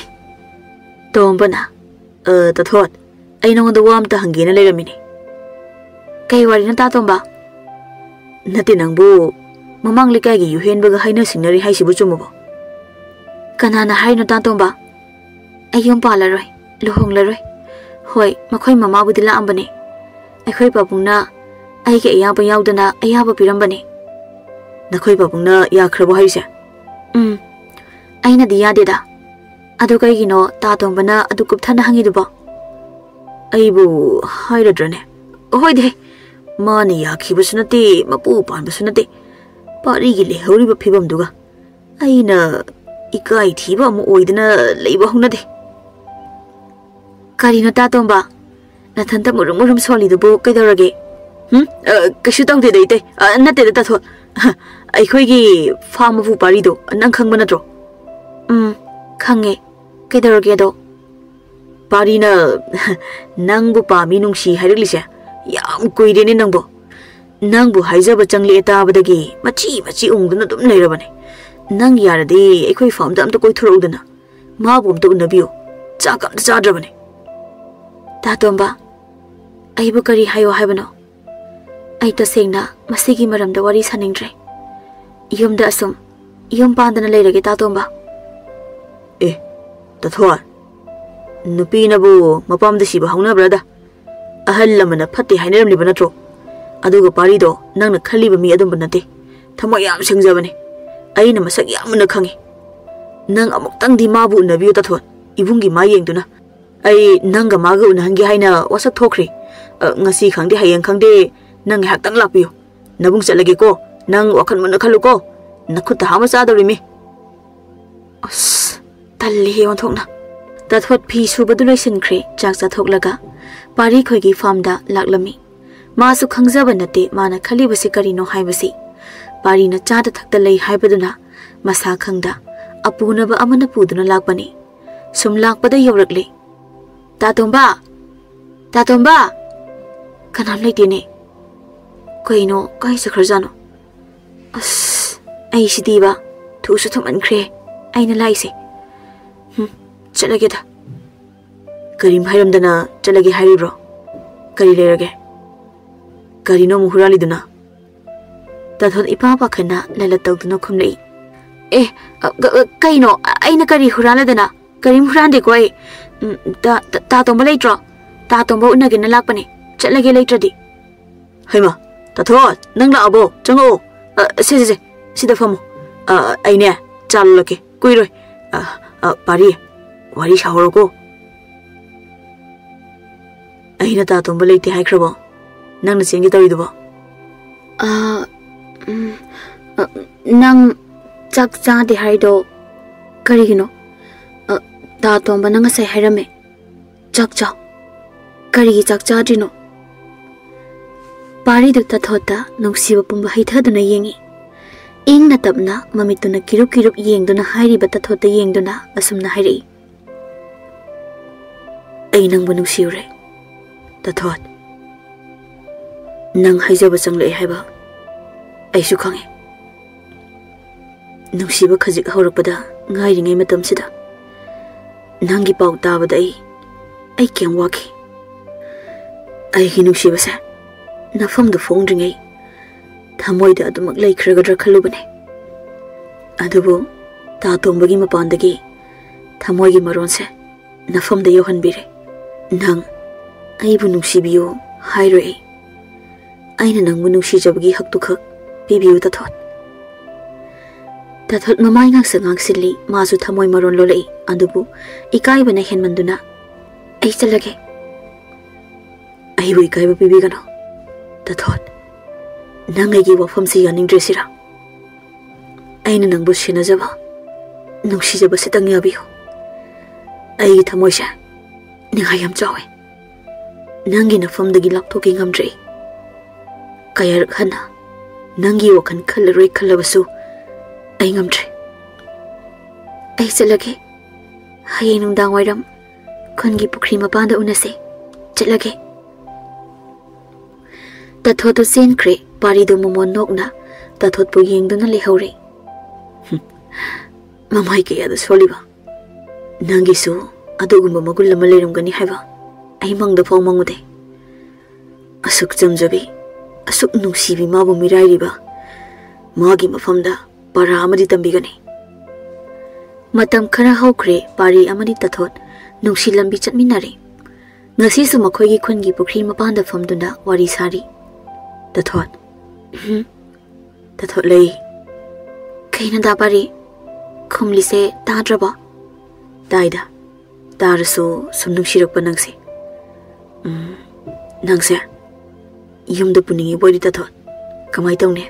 ꯇꯣꯝꯕꯅ ꯇꯥꯊꯣꯠ ꯑꯩ ꯅꯉꯣꯟꯗ ꯋꯥ ꯑꯝꯇ ꯍꯪꯒꯦꯅ ꯂꯩꯔꯝꯃꯤꯅꯦ ꯀꯩ ꯋꯥꯔꯤꯅꯣ ꯇꯥꯇꯣꯝꯕ ꯅꯠꯇꯦ ꯅꯪꯕꯨ ꯃꯃꯥꯡ ꯂꯩꯀꯥꯏꯒꯤ ꯌꯨꯍꯦꯟꯕꯒ ꯍꯥꯏꯅ ꯁꯤꯡꯅꯔꯤ ꯍꯥꯏꯁꯤꯕꯨ ꯆꯨꯝꯃꯕꯣ ꯀꯅꯥꯅ ꯍꯥꯏꯔꯤꯅꯣ ꯇꯥꯇꯣꯝꯕ ꯑꯩ ꯌꯨꯝ ꯄꯥꯜꯂꯔꯣꯏ ꯂꯨꯍꯣꯡꯂꯔꯣꯏ ꯍꯣꯏ ꯃꯈꯣꯏ ꯃꯃꯥꯕꯨꯗꯤ ꯂꯥꯛꯑꯝꯕꯅꯦ ꯑꯩꯈꯣꯏ ꯄꯥꯕꯨꯡꯅ ꯑꯩꯒꯤ ꯑꯌꯥꯕ ꯌꯥꯎꯗꯅ ꯑꯌꯥꯕ ꯄꯤꯔꯝꯕꯅꯦ ꯅꯈꯣꯏ ꯄꯥꯕꯨꯡꯅ ꯌꯥꯈ꯭ꯔꯕꯣ ꯍꯥꯏꯁꯦ ꯑꯩꯅꯗꯤ ꯌꯥꯗꯦꯗ ꯑꯗꯨ ꯀꯩꯒꯤꯅꯣ ꯇꯥꯇꯣꯝꯕꯅ ꯑꯗꯨ ꯀꯨꯞꯊꯅ ꯍꯪꯉꯤꯗꯨꯕꯣ ꯑꯩꯕꯨ ꯍꯥꯏꯔꯗ꯭ꯔꯅꯦ ꯍꯣꯏꯗꯦ ꯃꯥꯅ ꯌꯥꯈꯤꯕꯁꯨ ꯅꯠꯇꯦ ꯃꯄꯨ ꯄꯥꯟꯕꯁꯨ ꯅꯠꯇꯦ ꯄꯥꯔꯤꯒꯤ ꯂꯩꯍꯧꯔꯤꯕ ꯐꯤꯕꯝꯗꯨꯒ ꯑꯩꯅ ꯏꯀꯥꯏ ꯊꯤꯕ ꯑꯃ ꯑꯣꯏꯗꯅ ꯂꯩꯕ ꯍꯧꯅꯗꯦ ꯀꯔꯤꯅꯣ ꯇꯥꯇꯣꯝꯕ ꯅꯊꯟꯇ ꯃꯨꯔꯨꯝ ꯃꯨꯔꯨꯝ ꯁꯣꯜꯂꯤꯗꯨꯕꯨ ꯀꯩꯗꯧꯔꯒꯦ ꯀꯩꯁꯨ ꯇꯧꯗꯦꯗ ꯏꯇꯩ ꯅꯠꯇꯦꯗ ꯇꯥꯊꯣꯠ ꯑꯩꯈꯣꯏꯒꯤ ꯐꯥꯝ ꯃꯄꯨ ꯄꯥꯔꯤꯗꯣ ꯅꯪ ꯈꯪꯕ ꯅꯠꯇ꯭ꯔꯣ ꯈꯪꯉꯦ ꯀꯩꯗꯧꯔꯒꯦ ꯑꯗꯣ ꯄꯥꯔꯤꯅ ꯅꯪꯕꯨ ꯄꯥꯝꯃꯤ ꯅꯨꯡꯁꯤ ꯍꯥꯏꯔꯛꯂꯤꯁꯦ ꯌꯥꯝ ꯀꯨꯏꯔꯦꯅꯦ ꯅꯪꯕꯨ ꯍꯥꯏꯖꯕ ꯆꯪꯂꯛꯑꯦ ꯇꯥꯕꯗꯒꯤ ꯃꯆꯤ ꯎꯪꯗꯨꯅ ꯑꯗꯨꯝ ꯂꯩꯔꯕꯅꯦ ꯅꯪ ꯌꯥꯔꯗꯤ ꯑꯩꯈꯣꯏ ꯐꯥꯝꯗ ꯑꯝꯇ ꯀꯣꯏꯊꯣꯔꯛꯎꯗꯅ ꯃꯥꯕꯨ ꯑꯝꯇ ꯎꯅꯕꯤꯌꯨ ꯆꯥꯛ ꯑꯝꯇ ꯆꯥꯗ꯭ꯔꯕꯅꯦ ꯇꯥꯇꯣꯝꯕ ꯑꯩꯕꯨ ꯀꯔꯤ ꯍꯥꯏꯌꯣ ꯍꯥꯏꯕꯅꯣ ꯑꯩ ꯇꯁꯦꯡꯅ ꯃꯁꯤꯒꯤ ꯃꯔꯝꯗ ꯋꯥꯔꯤ ꯁꯥꯅꯤꯡꯗ꯭ꯔꯦ ꯌꯨꯝꯗ ꯑꯁꯨꯝ ꯌꯨꯝ ꯄꯥꯟꯗꯅ ꯂꯩꯔꯒꯦ ꯇꯥꯇꯣꯝꯕ ꯇꯥꯊꯣꯠ ꯅꯨꯄꯤꯅꯕꯨ ꯃꯄꯥꯝꯗ ꯁꯤꯕ ꯍꯧꯅꯕ꯭ꯔꯗ ꯑꯍꯜ ꯂꯃꯟꯅ ꯐꯠꯇꯦ ꯍꯥꯏꯅꯔꯝꯂꯤꯕ ꯅꯠꯇ꯭ꯔꯣ ꯑꯗꯨꯒ ꯄꯥꯔꯤꯗꯣ ꯅꯪꯅ ꯈꯜꯂꯤꯕ ꯃꯤ ꯑꯗꯨꯝꯕ ꯅꯠꯇꯦ ꯊꯃꯣꯏ ꯌꯥꯝ ꯁꯦꯡꯖꯕꯅꯦ ꯑꯩꯅ ꯃꯁꯛ ꯌꯥꯝ ꯃꯨꯟꯅ ꯈꯪꯉꯤ ꯅꯪ ꯑꯃꯨꯛꯇꯪꯗꯤ ꯃꯥꯕꯨ ꯎꯅꯕꯤꯌꯨ ꯇꯥꯊꯣꯠ ꯏꯕꯨꯡꯒꯤ ꯃꯥ ꯌꯦꯡꯗꯨꯅ ꯑꯩ ꯅꯪꯒ ꯃꯥꯒ ꯎꯅꯍꯟꯒꯦ ꯍꯥꯏꯅ ꯋꯥꯁꯛ ꯊꯣꯛꯈ꯭ꯔꯦ ngasi khangde hayeng khangde nang hak tang lakpiyo nabung chalage ko nang wakhan mun khalu ko nakhut ha ma cha dorimi as talli he on thokna ta thot phi su badu loisin khre chak cha thoklaga pari khoi gi farm da laklami ma su khangjaba nate mana khali basi karino haibasi pari na cha da thakta lei haibaduna masa khangda apuna ba amana puduna lakpani sum lakpada yawrakle tatomba kanam leitene koino kai sakhrajano as ai sidiba thu su thuman khre aina laise chalage da karim hairamdana chalage hairibro kari lerage karino muhurali duna tathon ipa pakhana lala tawduna khumlei kaino aina kari huraladana karim hurande ko ai ta tomba leitro ta tomba unagena lakpane chalage leitradi haima tathot nang la abo chango se sida famo aine challoke kuiroi pari wari shawro ko aina ta tomba leite haikrabo nang na chengi tawridubo nang chak cha de haido karigino ta tomba nang sai hairame chak cha kari chak cha dino pari du ta thota nungsiba pumba haithaduna yengi ingna tapna mamituna kirup yengduna hairiba ta thota yengduna asumna hairi ai nang bu nungsiure ta thot nang haijaba changlei haiba ai su khange nungsiba khajik horakpada ngairi ngai matam sida nangi pau tabada ai kyam waki ai hi nungsiba sa nafam du fongdringai thamoi da adumak leikhragadra khalubane adubu ta tombagi mapandagi thamoi gi maron se nafam da yohanbire nang ai bu nungsibiyo hairoi aina nang bu nungsi jabgi haktu khak pibiu ta thot Tathot mamay ngang sili masu thamoy maron lolai adubu ikai bana hen manduna ai chalage ai bu ikai bu bibi gano Tathot nangai gi wafam si yaning dresira aina nang bu sina jaba nungsi jaba sitang yabiyo ai thamoy sha ningai yam chawe nangi na fam dagi laptho ki ngamdre kayar khana nangi wakan khalroi khalabasu ai ngamdre ai chalage haye nungdang wairam khongi pukri mapanda unase chalage Tathot sen kre pari do momon nokna Tathot pu yengduna lehore mamai ke yada soliba nangi su adugumba magul lama lerumgani haiba ai mangda phau mangude asuk jamjabi asuk nungsibi mabu mirai riba magi mafamda para amadi tambigani matam khara hokre pari amadi Tathot nungsi lambi chatminare ngasi su makhoi gi khungi pukri mapanda famduna wari sari Tathot Tathot lei kaina da pari khumli se tadraba daida darasu sumnung shirakpa nangse nangse yumda puningi boidi Tathot kamai tawne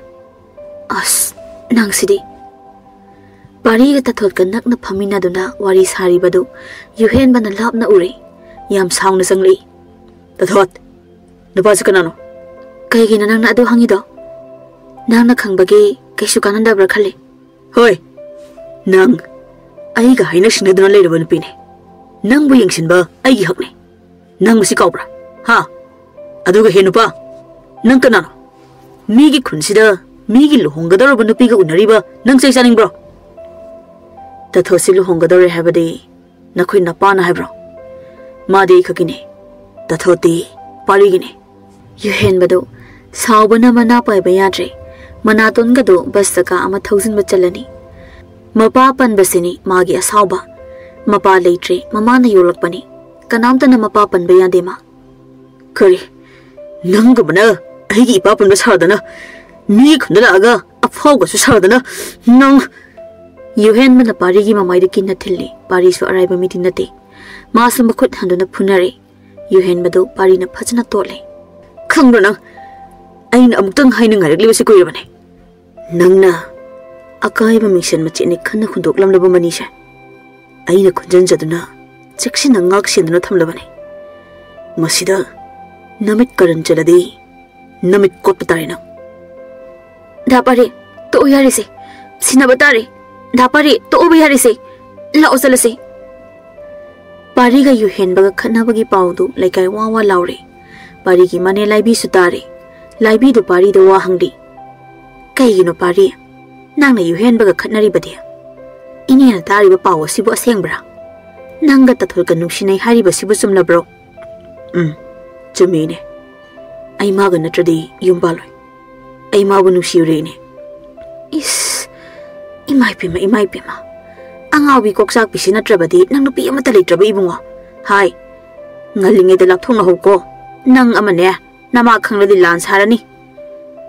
as nangsidi pari ga Tathot ka nakna phamina duna wari sari badu yuhen bana lapna ure yam saungna sangli Tathot napa kanano kaigi na nangna adu hangido nangna khangbagi kaisu kananda bra khale hoi nang ai ga haina sinaduna leiraba nupine nang bu yengsinba ai gi hakne nang musi kaubra ha aduga henupa nang kanano migi khunsida migi luhongadaro nupi ga unariba nang sai saning bro Tathosi luhongadore habadi nakhoi napana habro madi khakine Tathoti parigine yuhen badu saubana mana pai bayadre manaton gado bastaka ama thousand bachalani mapa pan basini magi asauba mapa leitre mama na yolakpani kanamta na mapa pan bayade ma kari nang bana aigi ipa pan basadana mi khundala aga afau ga su sadana nang yuhen mana pari gi mamai de kin na thilli pari su arai ba meeting nate ma sum khut handuna phunare yuhen badu pari na phajna tole khangbro nang aina amutang haina ngarakli basi koirabane nangna akai ba mission machine khanna khundok lamlaba manisha aina khunjan jaduna chekshina ngak sinduna thamlabane masida namit karan chaladi namit kot patarina dapare to yarise sinabatare dapare to obayare la osalase pari ga yuhen baga khana bagi paudu laikai wawa laure pari gi mane laibi sutare laibi do pari do wa hangdi kai gino pari nangna yuhen baga khatnari bade ini na tari ba pawo sibu asengbra nangga Tathot ka nungsinai hari ba sibu sumlabro chumine ai maga natradi yumbaloi ai mabu nungsiure ne is imai pima Angaobi koksak pisina trabadi nang nupi amata leitraba ibunga hai ngalinge de lapthong na hoko nang amane nama khangladi lan sarani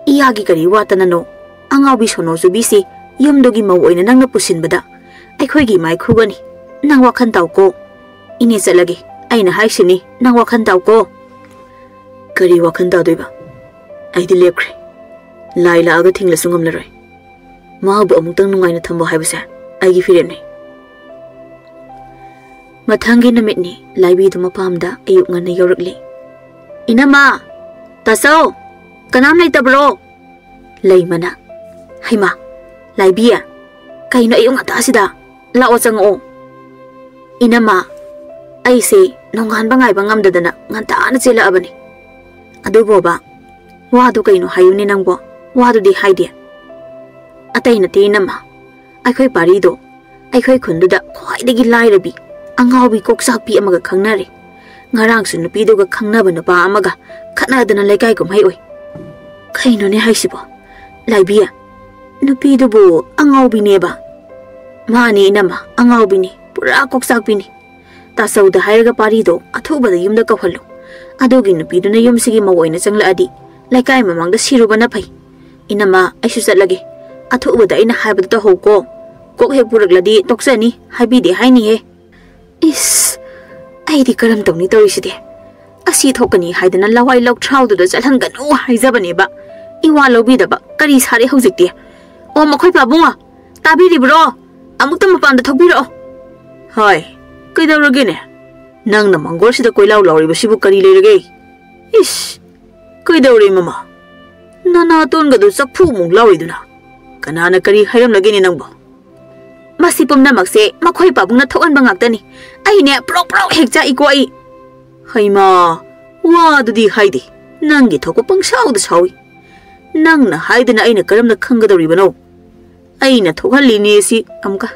iyagi kari watana no Angaobi sono subisi yumdogi mau oina nang na pusinbada aikhoi gi mai khugani nang wakhan tawko ini chalagi aina haisini nang wakhan tawko kari wakhan tawdoiba aidi lepkhre laila aga thingla sungam laroi mabu amutang nungaina thambo haibasa aigi firemne Matangi namitni laibi du mapamda ayuk ngana yorakli inama tasau kanam leitabro leimana haima laibiya kaino ayuk ngata asida lao chango inama aise nongan bangai bangam dadana nganta ana chela abani adu boba wadu kaino hayuni nangbo wadu di haidea atai nati inama aikhoi parido aikhoi khunduda khwaidagi lairabi Angaobi koksak pi amaga khangnare ngarang su nupi do ga khangnaba nupa amaga khatnadana laikai kum hai oi khaino ne haisibo laibiya nupi do bo Angaobi ne ba mani inama Angaobi ni pura koksak pi ni ta sauda haiga pari do Athouba da yumda kawhalu adogi nupi do na yumsigi mawoina changla adi laikai mamang da siruba na phai inama aisu chatlage Athouba da ina haibada to hoko Kok hek purukladi toksani haibide haini he. Is aidi karam tawni tawriside. Asi thokani haidana lawai lok thrawduda chalhanganu haijabane ba. Iwa lobidaba kari sare hojikti. O makhoi pabunga tabiribro amukta mapanda thokbiro. Hoi kaidawragene nangna mangolsida koilaw lawribasibu kari leirage. Is kaidawri mama nana tongadu chaphu mung lawiduna kanana kari hairamlagene nangbo. Masi pumnamakse makhoi pabungna thokanba ngaktani aine pro hekcha ikoi. Haima wa dudi haidi nangi thoko pangsauda sawi. Nangna haidana aina karamna khangadawribano. Aina thokalini si amka.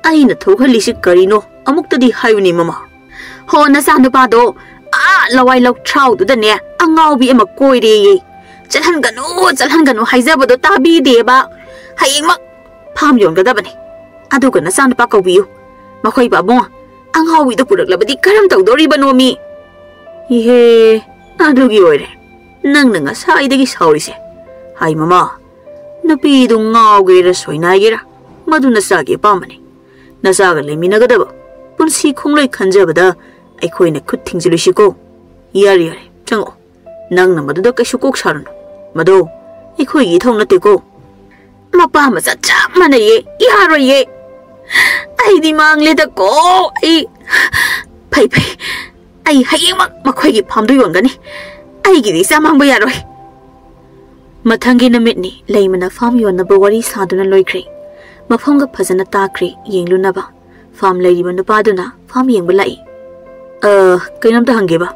Aina thokhali si karino amuktadi haibani mama. Ho nasa nupado lawai lok thrawdudane Angaobi ama koire ye. Chalhanganu haijabado tabideba. Hayengmak pham yongadabani. Aduga nasa nupa kaubiyu. Makhoi babonga Angaobi do puraklabadi karam tawdoribano mi. Ihe adugi oire. Nangna ngasaidagi saurise. Hai mama napidu ngawgera soinaigera madu nasage pamani. Nasaga leminagadaba punsi khongloi khanjabada aikhoina khut thingjilusiko. Yari chango nangna maduda kaisu kok sarano mado aikhoi gi thong nateko. Mapa ma cha manaye iharoye. Ai di mangle da ko ai pai ai hayengmak makhoi gi phamdu yongani. Ai gi sa mangba yaroi. Matangi namitni leimana farm yonaba wari saduna loikre. Mafamga phajana takre yenglunaba. Farm leiriba nupaduna farm yengba lai. Kainamta hangeba.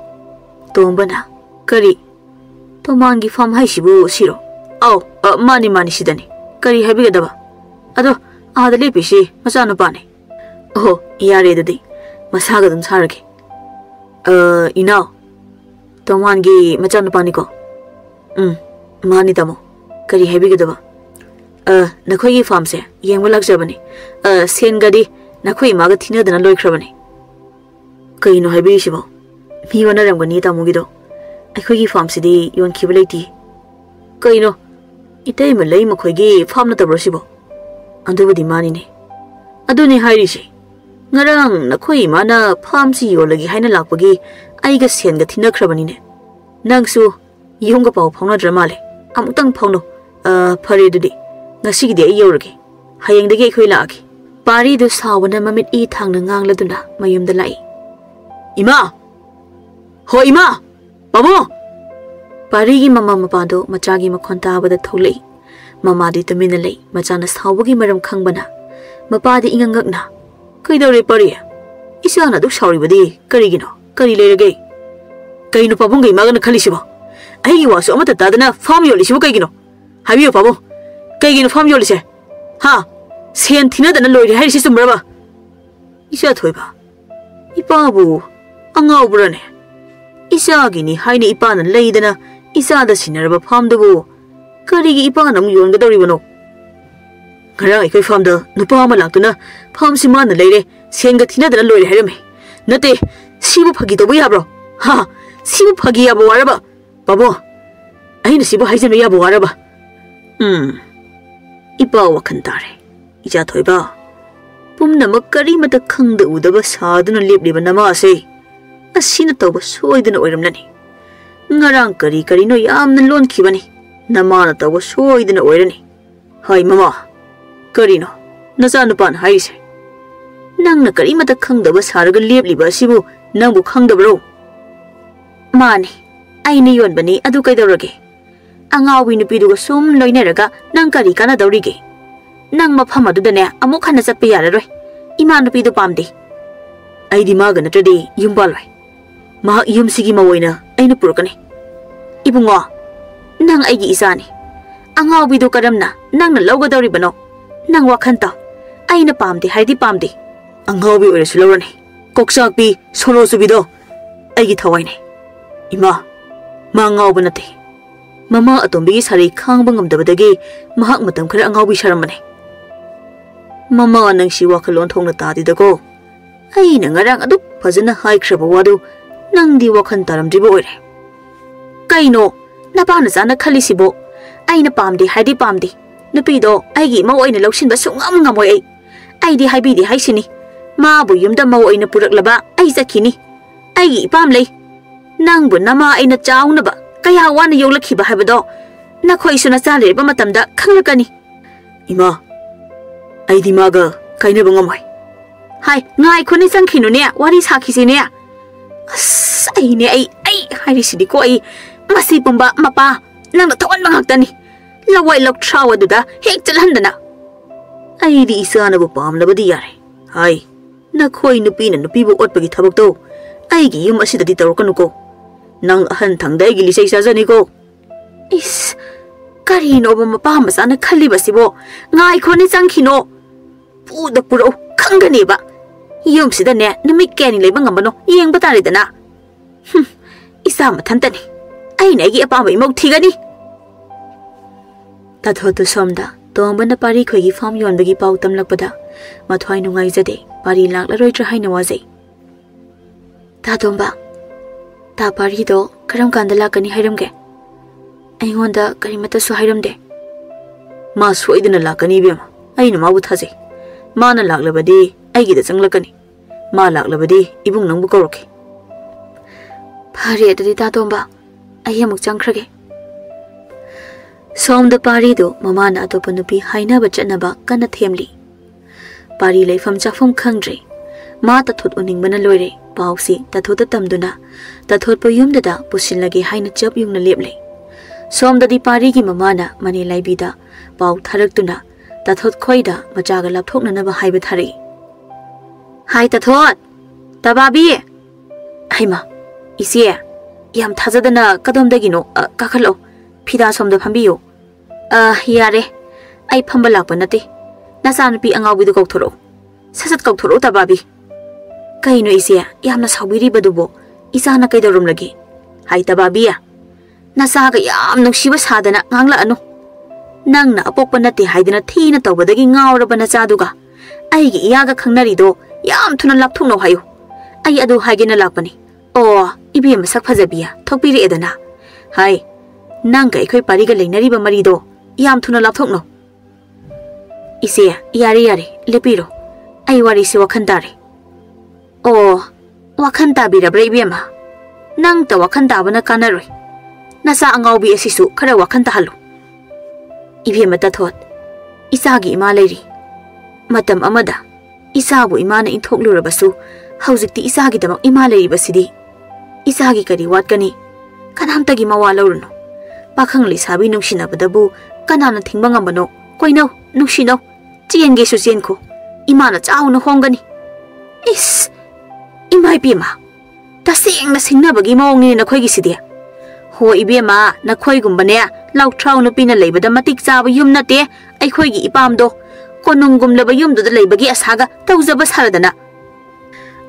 Tombana kari tomangi farm haisibu siro. Aw mani sidani. Kari habigadaba. Ado ada lepishi masana pane. Oh yare dadi masaga dun sarage. Inao tomangi macana pane ko. Mani tamo kari habigadaba. Nakhoi farm se yengba lagjabani. Sen gadi nakhoi maga thinadana loikrabani. Kaino haibisibo mi wanaramgani tamugido. Akhoi farm sidi yon khibalati. Kaino itay malay makhoigi farm na tabrosibo. Andubadi mani ne. Aduni hairisi. Ngarang nakhoi mana farm si yolagi haina lakpagi aiga sen ga thinakrabani ne. Nangsu yongga pau phawna dramale. Amutang phawno phare dudi ngasigidi ai yorage hayengdagi akhoi laagi pari du sawana mamit I thangna ngangladuna mayumda lai. Ima ho ima babo pari gi mama mapado machagi makhonta bada tholei mama di tamina lei machana sawagi maram khangbana mapadi ingangakna kaidore pari isana du sauribadi karigino kari leirage kaino pabungai magana khalisibo ai wasu amata tadana farm yolisibo kaigino habiyo pabo kaigino farm yolise ha sen thinadana loire hairisi sumraba isa thoiba ipabu Angaobrane isagini haini ipana leidana isada sinaraba farm dubu karigi ipana mu yongadoribano ngara ikoi farm da nupa ama laktuna farm simana leire senga thinadana loire hairame nate sibu phagi tobu yabro ha sibu phagi yabo waraba babo aina sibu haijano yabo waraba ipa wakhan tare ija thoiba pumnamak kari mata khangda udaba saduna lepliba nama ase asina tawba soidana oiramlani ngarang kari no yamna lon khibani namana tawba soidana oirani hai mama karino nacha nupan haise nangna kari mata khangdaba saraga lepliba asibu nangbu khangdabro mani aini yonbani adu kaidawrage Angaobi nupiduga sum loinaraga nang kari kana dawrige nang mafam adudane amuk hana chatpa yararoi ima nupidu pamde aidi maga natradi yumbaloi ma yumsigi mawoina aina purukani ibungo nang aigi isani Angaobi du karamna nang na lawga dawribano nang wakhanta aina pamde haidi pamde Angaobi oirasu lawrani koksakpi solo subido aigi thawaine ima ma ngawba nate Mama atombi sari khangba ngamdabadagi mahak matam khara Angaobi saramane Mama nang si wakhalon thongna tadidako aina ngarang aduk phajana haikraba wadu nangdi wakhan taramdriba oire kaino napana jana khalisibo aina pamde haidi pamde Nupido aigi mau oina lausinba sungam ngamoi ai di haisini mabu yumda mau oina puraklaba ai zakini aigi ipam lei nangbu nama aina chaunaba kaya wana yolakhiba habado nakhoi suna chale ba matamda khanglakani ima ai di maga kaina bangamai hai ngai khoni changkhinu ne wari sakhisi ne ai ne ai hairi sidi ko ai masi pumba mapa nang thon mangaktani lawai lok trawa duda hek chalhandana ai di isana bu pam labadi yare hai nakhoi nupi na nupi bu otpagi thabak to ai gi yum asida di tarokanu ko nang ahan thangdai gi lisai sajani ko is kari no ba mapa masana khali basibo ngai khoni changkhino puda puro khangani ba yum sida ne numik kani leiba ngambano yeng batari dana isa mathantani ai nei gi apa mai mok thigani ta thotu somda tongban pari khoi gi farm yon bagi pau tamlakpada mathwai nungai jade pari laklaroi tra haina wajai ta tomba ta pari do karam kandala kani hairamge ai ngonda karimata su hairamde ma soidina lakani bema ai na mabu thajai mana laklabadi ai gi da changlakani ma laklabadi ibung nangbu koroke phari adadi ta tomba ai amuk changkhrage somda pari do mamana atopa nupi haina bachanaba kana themli pari leifam chafam khangdre ma ta thot uning bana loire pausi ta thot tamduna ta thot payum da pusilage haina chap yungna leple somda di pari gi mamana mani laibida pau tharaktuna ta thot khoida machaga lapthokna na ba haiba thari hai ta thot ta babi haima isi yam thajadana kadomdagino kakhalo phida somda phambiyo yare ai phamba lakpa nate nasan pi Angaobi du kokthoro sasat kokthoro ta babi kaino isia yamna sawiri badubo isana kaidorum lagi hai ta babiya nasa ga yam nuksiba sadana ngangla anu nangna apokpa nate haidana thina tawbadagi ngawraba na chaduga ai gi iyaga khangnari do yam thuna lapthukno hayo ai adu haigena lakpani o ibi masak phajabiya thokpiri edana hai nang kai khoi pari ga leinari ba mari do yam thuna lapthokno ise yare lepiro ai wari se wakhan tare o wakhan ta bira brai ma nang ta wakhan ta bana kanaroi nasa Angaobi asisu khara wakhan ta halu ibi mata thot isagi ima leiri matam amada isabu imana inthokluраbasu haujikti isagi damak ima leiri basidi isagi kari watkani kanamtagi mawa lawruno pakhang lisabi nungsinabadabu kanana thingba ngambano koino nungsino chienge su chenko imana chauna hongani is imai pima taseng na singnabagi mawngni na khoi gi sidia ho ibema na khoi gumbane law thraw no pina leibada matik chaba yum nate ai khoi gi ipam do konungum laba yum do leibagi asaga tawjaba saradana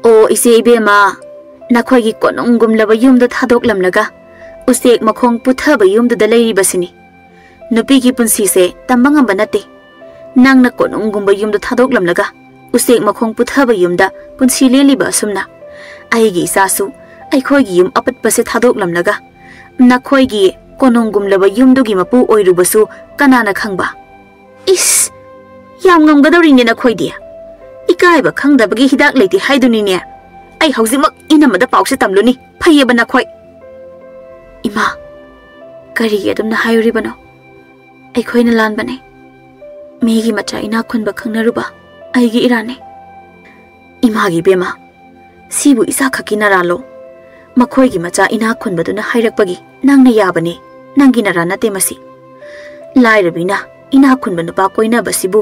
o ise ibema na khoi gi konungum laba yum do thadok lamlaga usek makhong puthaba yum do leiri basini nupi gi punsi se tambangam banate nang na konungum ba yum do thadok lamlaga usek makhong puthaba yum da punsi leli ba sumna ai gi sasu ai khoi gi yum apat pase thadok lamlaga na khoi gi konungum laba yum do gi mapu oiru basu kanana khangba is yam ngam gadori ne na khoi dia ikai ba khangda bagi hidak leiti haiduni ne ai haujimak inamada pause tamluni phaiya bana khoi ima kari adum na hayuri bano ai khoi na lan bane megi macha ina khunba khangnaruba ai gi irane ima gi bema sibu isa khakina ralo makhoi gi macha ina khunba duna hairakpagi nangna yabane nangi na rana te masi lairabina ina khunba nupa koina basibu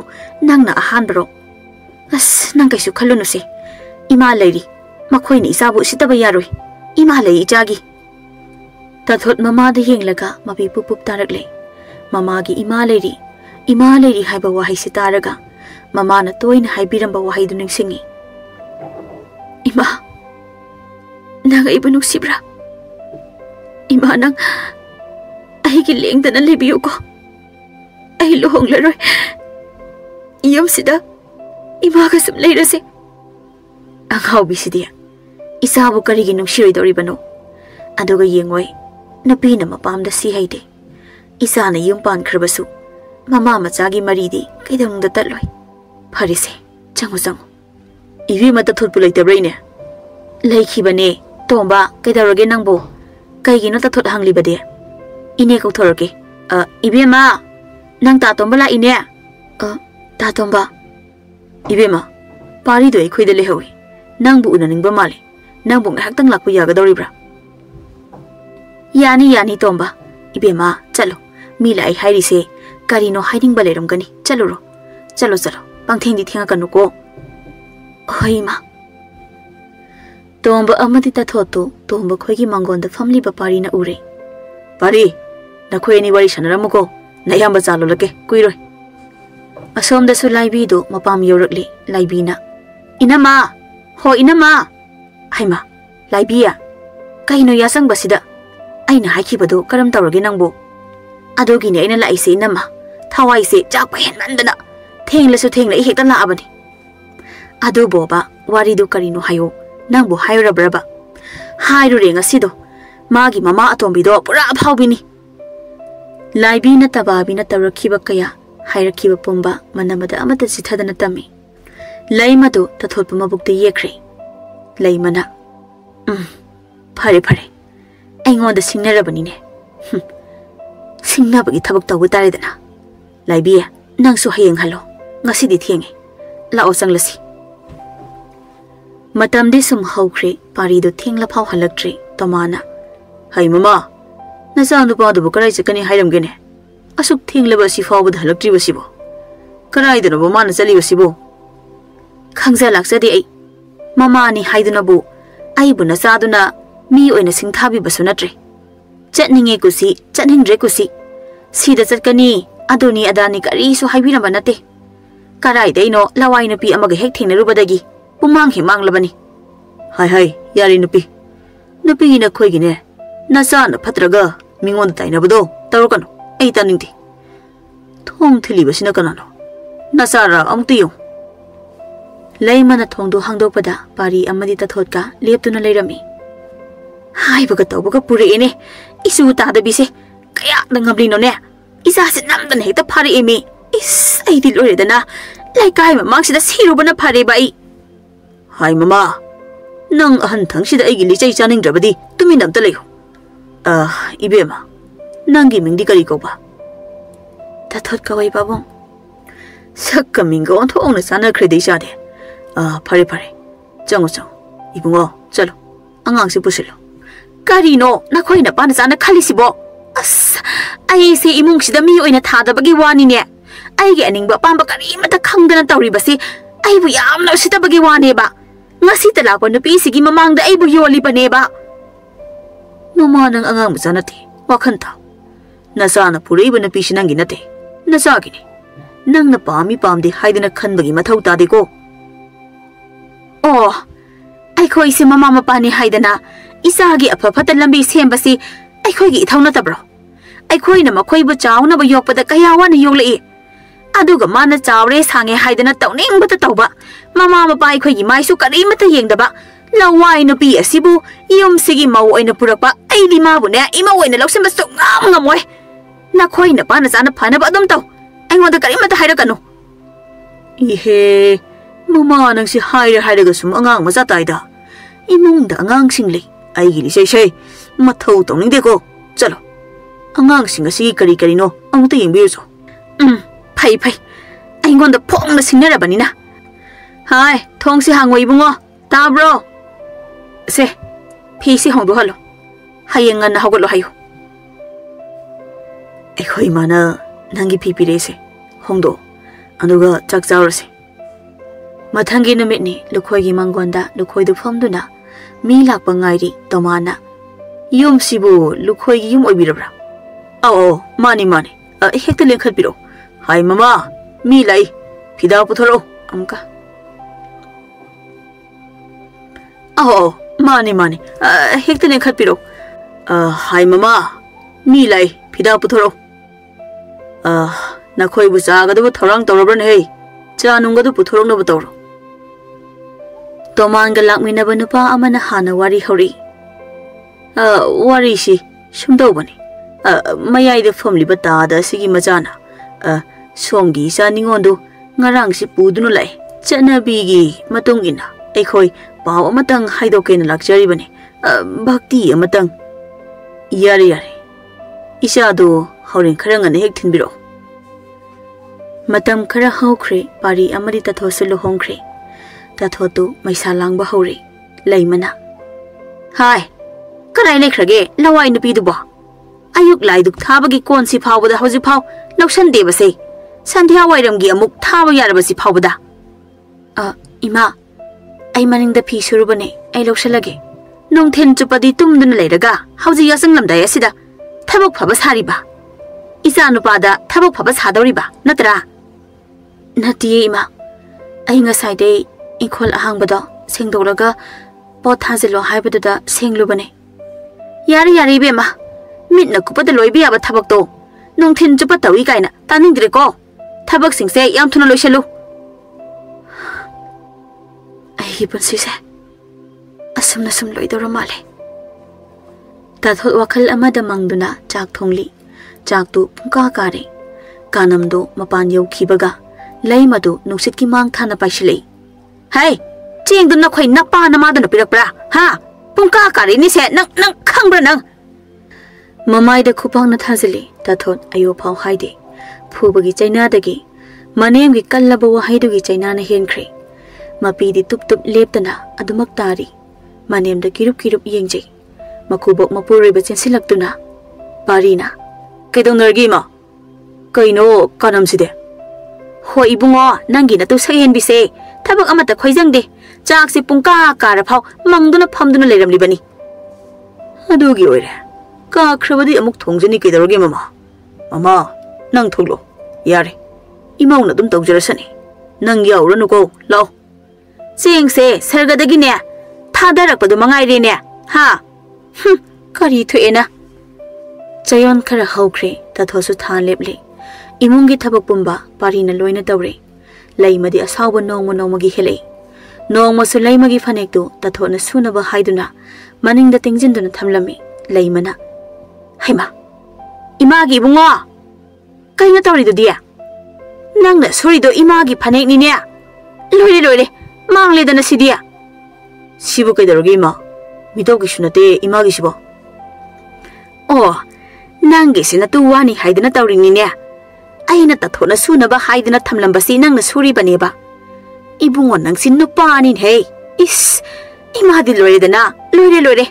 nangna ahan bro as nang kaisu khalunu se ima leiri makhoi ni isabu sitaba yaroi ima lei jagi tathot mama de yenglaga mabi pupup tarakle mama gi ima leiri haiba wahai sitaraga mama na toina haibiramba wahai du ningsingi ima nang ibu nuksibra ima nang ai gi lengdana lebiyo ko ai lohong laroi yum sida ima ka sum leirase Angaobi sidia isabu karigi nungsiroi doribano adoga yengoi napi na mapam da si haide isa na yung pan khrabasu Mama Machagi Maridi, Kidam the Taloi. Parise, Chango. Ibima the Tutpu like the brain. Like Hibane, Tomba, Kidaroganambo, Kaigino the Tut Hangli Bade. Ineko Torke. Ibima, Nang Tatombala in air. Tatomba. Ibima, Parido equidele hoy. Nangbu unaning Bamali. Nangbong Haktang Lakuyaga Doribra. Yani Tomba. Ibima, Chalo. Mila I hide say, Carino hiding Balerum Gani, Chaluro. Chalo, Bangting the Tianganuko. Hoima. Tomba Amatita Toto, Tomba Kogi Mangon, the family Paparina Ure. Pari, Nakoini Warishan Ramuko, Nayamba Zalolake, Quiro. Asom the Sulaibido, Mapam Yorotli, Libina. Inama, Ho Inama. Haima, Libia. Kaino Yasang Basida. Aina Hakibado, Karam Taraginambo. Adogine in a lace Nama. Tawai say, Jack by Handana. Tainless to ting like Hitana Abadi. Ado Boba, Warido Carino Hayo, Nambo Hira Braba. Hiring a sido. Magi Mama Atombido, Pura Paubini. Libina Tababina Tarakibakaya, Hirakiba Pumba, Manamada Amata Sitadanatami. Laimado, Tatopuma book the Yekri. Laimana. Pare. I'm on the singer Banine. Sing Nabagi Tabukta with Daridana. Libia, Nang so haying hello. Nasidi Tiang. Laosang Lassi. Matam de some hawkre, Parido Ting La Pau Halactri, Tomana. Hi, Mamma. Nazan about the Bukarai Sakani Hiram Gene. A soup ting lebasi fall with Halactri Wasibo. Karaidan of Oman Sali Wasibo. Kangzalak said the Mamani Haidenabu. Aibuna Saduna, me in a sing tabi basunatre. Chatning ekusi, chatting drekusi. See the Sakani, Adoni Adani Kari so Hibina Banate. Karai de no, Lawaina pi amag hecting Rubadagi. Pumang himang labani. Hi, Yari Nupi. Nupi in a quigine. Nasan, Patraga, Mingon Tainabado, Tarokan, 890. Tong Tilly was in a canano. Nasara, Amtio. Layman at Hondo Hangdopada, Pari Amadita Totka, lived to Nalerami. Hi, Bogatoboka Purine. Isuta the Bise. Kaya the Gablino. Is as nam than hate the party in me. Is I did already na. Like I'm amongst the hero on a party by. Hi, Mamma. Nang Huntang she the Igilish Channing Drabadi, to me up the leo. Ibema. Nang giving the Garicoba. That thought Kawai Babon. Succumbing go on to own a son of credit. Pare. Jangoso. Ibungo, Chalo. Angangsi Pusilo. Carino, Nakoina Panas and a Calisibo. I say amongst the meal in a tada bagi one in it. I getting but Pambakari at the Kangan Tauribasi. I will am no sit bagi one neighbor. Nasita lap on the piece among the able your lipa neighbor. No more than Angamazanati. Wakanta. Nasana Puriban a pishananginate. Nasagini. Nang the palm the hiding a Kanbagi Matota de go. Oh, I call him Mamma Pani Haidana. Isagi a papa Lambis embassy. I call it Taunatabro. I call him a quaver chow never yok but the Kayawan Yoli. Aduga mana chow race hanging hiding a towning but a toba. Mamma by Quay Maisukari at the Yendaba. La wine be a sibu, Yum Sigi Mo in a Purapa, Adi Mabuna, Imo in the Luxembourg so way. Nakoin a panas and a panabadum. I want the Karimata Hidakano. Ihe. Mamma nang si Hidagusum Angang was at Ida. Imung the Angang singly. I gilly say, Mato toning de go. Chalo. Angang sing a sea carino, on the imbuso. Pay. I want the pong the singer banina. Hi, Tongsi Hangway bungo. Ta bro. Se, Pisi Hongo Hollow. Hayang and Hogolo Hayo. Equi mana, Nangi Pipirese, Hondo, Anduga Taxarose. Matangi no mitni, Lukogi Mangonda, Lukoi the Fonduna, Milak Bangairi, Domana. Yum Sibu, Lukogi Yum Obira. Oh, money. A hectolink biro. Hi, Mamma, Milai, Pida Putoro, Amka. Oh, money. Hectolink biro. Hi, Mamma, Milai, Pida Putoro. Nakoi was Agado Torang Torobran Hay. Janunga to Putorong Novatoro. Tomanga lak me never nupa amana hana wari hori. Wari she, Shumdobani. May I the family batada, Sigi Majana. Somgi isa ningondu ngarang si pudunu lai. Chanabi matung ina. Ekhoi pao amatang haidokena lakjari bane. Bhakti amatang. Yari. Isa do haurin karanga na hek tinbiro. Matam kara haukre pari amari tatho sulu hongkre. Tatho tu maisa langba haure. Laimana. Hai. Karai lekrage lawai nupi duba. Ayuk lai duk thabagi kon si phau bada hauji phau lauksan deba se. Sandhya wairamgi amuk thaba yaraba si phau bada. Ima. Ai maningda phi surubane ai lauksalage. Nong then chupadi tumduna leiraga hauji yasang lamdai asida. Thabak phaba sariba. Isa nupada thabak phaba sadoriba natra. Nati ima. Ai ngasai de ikhol ahangbada sengdoraga pot hazilo haibada senglubane. Yari bema. Mitna kupada loibi aba thabak to. Nong thin chupa tawi kaina taningdre ko. Thabak singse yam thuna loishalu. Ai punsi se. Asum loidora male. Tathot wakal amada mangduna chak thongli. Chak tu pungka kare. Kanam do mapan yau khibaga. Lai madu nuksit ki mang thana paishilei. Hai, cheng dun na khoi nakpa na madu na pirakpra. Ha, pungka kare ni se nang khangbra nang. Mamai da khupang na thazili. Tathot ayo phau haide. Phubagi chaina dagi. Manem gi kallaba wahaidu gi chaina na henkre. Mapi di tup leptana adumak tari. Manem da kirup yengjai. Makubok mapuri ba chensilaktuna. Parina. Kaidong nargi ma. Kaino kanam side. Hoi ibungo nangi na tu sayen bise. Thabak amata khoijang de. Chak si pungka kara phau mangduna phamduna leiramli bani. Adugi oire. Ka khrabadi amuk thongjani kaidoroge mama. Mama, nang thoglo. Yare. Imau na dum tawjarasani. Nang yauranu ko lao. Cheng se sargadagi ne. Thadarakpadu mangai re ne. Ha. Kari thuena. Chayon khara haukre tathosu tha leple. Imungi thabak pumba parina loina tawre. Laimadi asawba nongmagi helei. Nongmasu laimagi phanektu tathona sunaba haiduna maningda tingjinduna thamlami. Laimana. Haima. Imagi bungo. Kaina tawridu dia. Nangna surido imagi phanek ni ne. Loire. Mangle dana sidia. Sibu kaidoroge ima. Midogi sunate imagi sibo. Oh, nangi sinatu wani haidana tawrini ne. Aina tathona sunaba haidana thamlambasi nangna suri baneba. Ibungo nang sinupanin hey. Is imadi loire dana. Loire.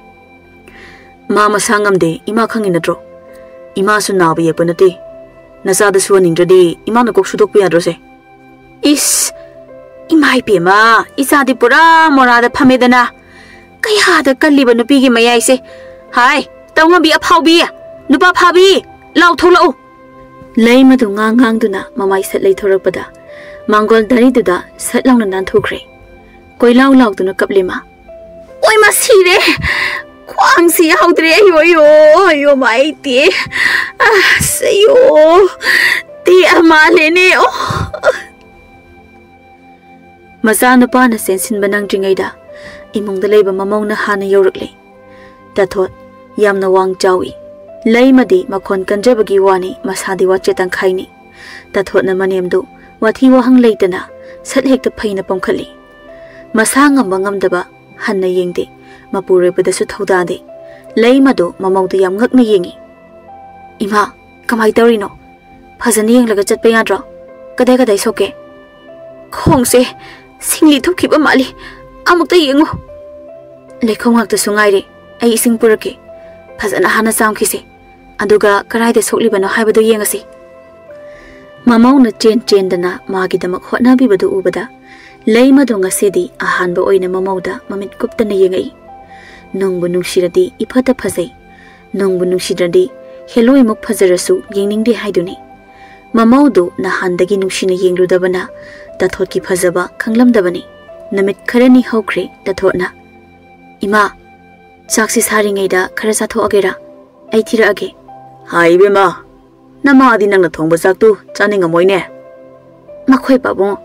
Mama sangamde ima khanginadro. Ima sunabi yepanate. Nasada suaningdrade ima na kok sudokpu yadrose. Is Imai pema isadi pura morada phamedana. Kaya da kalliba nupi gi mayai se. Hai, tawngabi aphaubi. Nupa phabi. Lau tholau. Lai madu ngang duna mamai sat lai thorakpada. Mangol dari duda sat launa nan thukre. Koi lau duna kaplema. Oi masire. Kwang si haudre ayo mai ti. Sayo. Ti amale ne. Mazanupa na sensin banang dringaida. Imong dalaiba mamong na hana yorakle. Tathot yam na wang jawi. Lai madi makon kanjabagi wani masadi wachetang khaini. Tathot na manemdu wathi wahang leitana sat hekta phaina pamkhali. Masangam bangamdaba hanna yengde mapure badasu thaudade. Lai madu mamawda yam ngakna yengi. Ima kamai tawrino. Phajani yenglaga chatpa yadra. Kadai soke. Khongse singli thukhiba mali amukta yengu. Lekhong hakta sungaire ai ising purake. Phajana hana samkhise. Aduga karaida soklibano haibadu yengasi. Mamawna chen dana magi damak hotnabi badu ubada. Lai madu ngasidi ahanba oina mamawda mamit kuptana yengai. Nongbu nungshiradi iphata phajai. Nongbu nungshiradi heloi muk phajarasu yengningde haiduni. Mamawdu nahandagi nungshina yengludabana tathot ki phajaba khanglamdabani. Namit kharani hokre tathotna. Ima saksi saringaida khara sathoagera. Ai thiraage. Hai bema. Namadi nangna thongba saktu chaningamoine. Makhoi babong.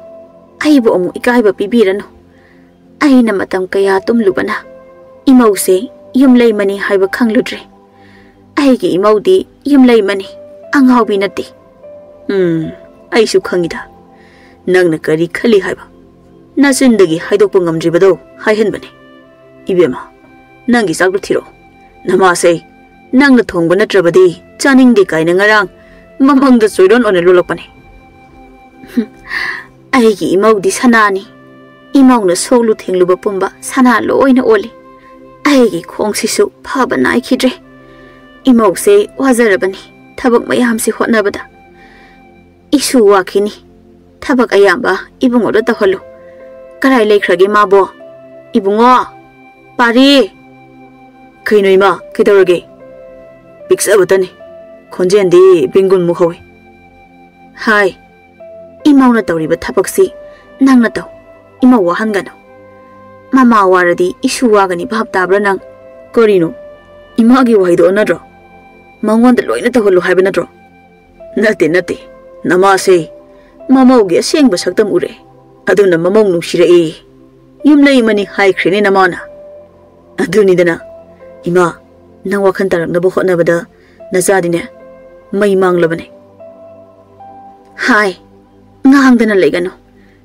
Ai bo amu ikaiba pibirano. Ai na matam kaya tumlubana. Imause yumlei mani haiba khangludre. Ai gi imaudi yumlei mani Angaobi nati. ꯑꯩꯁꯨ ꯈꯪꯉꯤꯗ ꯅꯪꯅ ꯀꯔꯤ ꯈꯜꯂꯤ ꯍꯥꯏꯕ ꯅꯆꯤꯟꯗꯒꯤ ꯍꯥꯏꯗꯣꯛꯄ ꯉꯝꯗ꯭ꯔꯤꯕꯗꯣ ꯍꯥꯏꯍꯟꯕꯅꯤ ꯏꯕꯦꯝꯃ ꯅꯪꯒꯤ ꯆꯥꯛꯇꯨ ꯊꯤꯔꯛꯑꯣ ꯅꯃꯥꯁꯦ ꯅꯪꯅ ꯊꯣꯡꯕ ꯅꯠꯇ꯭ꯔꯕꯗꯤ ꯆꯥꯅꯤꯡꯗꯦ ꯀꯥꯏꯅ ꯉꯔꯥꯡ ꯃꯃꯪꯗ ꯆꯣꯏꯔꯣꯟ ꯑꯣꯏꯅ ꯂꯣꯜꯂꯛꯄꯅꯤ ꯑꯩꯒꯤ ꯏꯃꯧꯗꯤ ꯁꯅꯥꯅꯤ ꯏꯃꯧꯅ ꯁꯣꯛꯂꯨ ꯊꯦꯡꯂꯨꯕ ꯄꯨꯝꯕ ꯁꯅꯥ ꯂꯣꯏꯅ ꯑꯣꯜꯂꯤ ꯑꯩꯒꯤ ꯈꯣꯡꯁꯤꯁꯨ ꯐꯕ ꯅꯥꯏꯈꯤꯗ꯭ꯔꯦ ꯏꯃꯧꯁꯦ ꯋꯥꯖꯔꯕꯅꯤ ꯊꯕꯛ ꯃꯌꯥꯝꯁꯤ ꯍꯣꯠꯅꯕꯗ 이수 와키니 타박 아야amba 이붕어로 떠홀로 까라이 레이크라게 마보 이붕어 파리 그이노 이마 그더러게 빅사부터니 건젠디 빙군 무허위 하이 이마우나 떠리바 타박시 낭나 떠 이마와 한가노 마마 와르디 이수 와가니 밥다브라 낭 거리노 이마기 와이도 어나드로 망원들 로이나 떠홀로 하이바나드로 나때 Namase, Mamogi a sing was Haktam Ure. Aduna Mamong Nushira E. Yumlay mani high crane namana. Adunidana. Ima, Nawakantar Nabuhot Navada, Nazadine, May Mang Labane. Hi, Nangdana Legano.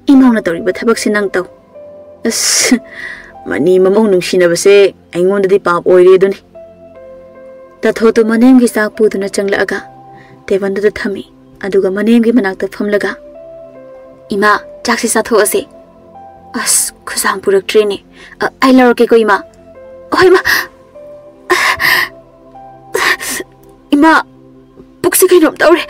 Imonatory but Tabaxinangto. As Mani Mamong Nushinavase, I wanted the pop oireduni. That Hoto Manem Gisak Putuna Changlaga. They wanted the tummy. Aduga manemgi manakta famlaga ima jaksi satho ase as khusam purak trene ai larke ko ima oi ma ima puksi kinom taure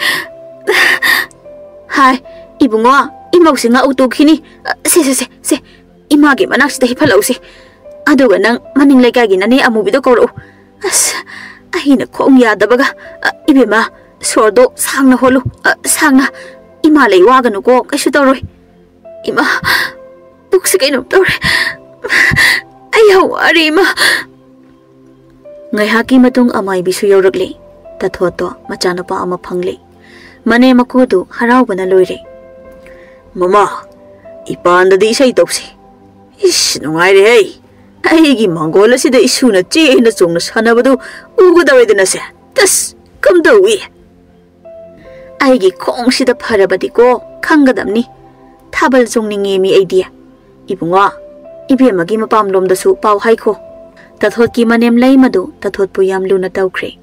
hai ibungo imausi nga auto khini se ima ge manaksi da hiphalo se aduga nang maning leika gi nani amubi do koro as ahina khong ya dabaga ibema Sordo sang na holo sang na ima lay wagan ko kaso toroy ima buksi kayo toroy ayaw ari ima ngay haki matong amay bisu yoragli tathoto machano pa ama phangli mane makudo haraw ba na loire mama ipanda di isay topsi ish nungay re hey ayigi mangola sida isu na che na chong na sanabado ugo daway din na siya tas kamdawi 아이기 콩시다 파라바디고 칸가담니 타발 종닝이미 아이디야 이붕아 이비마기 마밤롬다수 파우 하이코 타톳기 마넴 레이마도 타톳부 얌 루나 타우크레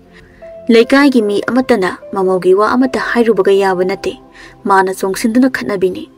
레카이기 미 아마타나 마모기와 아마타 하이루바가 야바 나테 마나 종신두나 칸나비니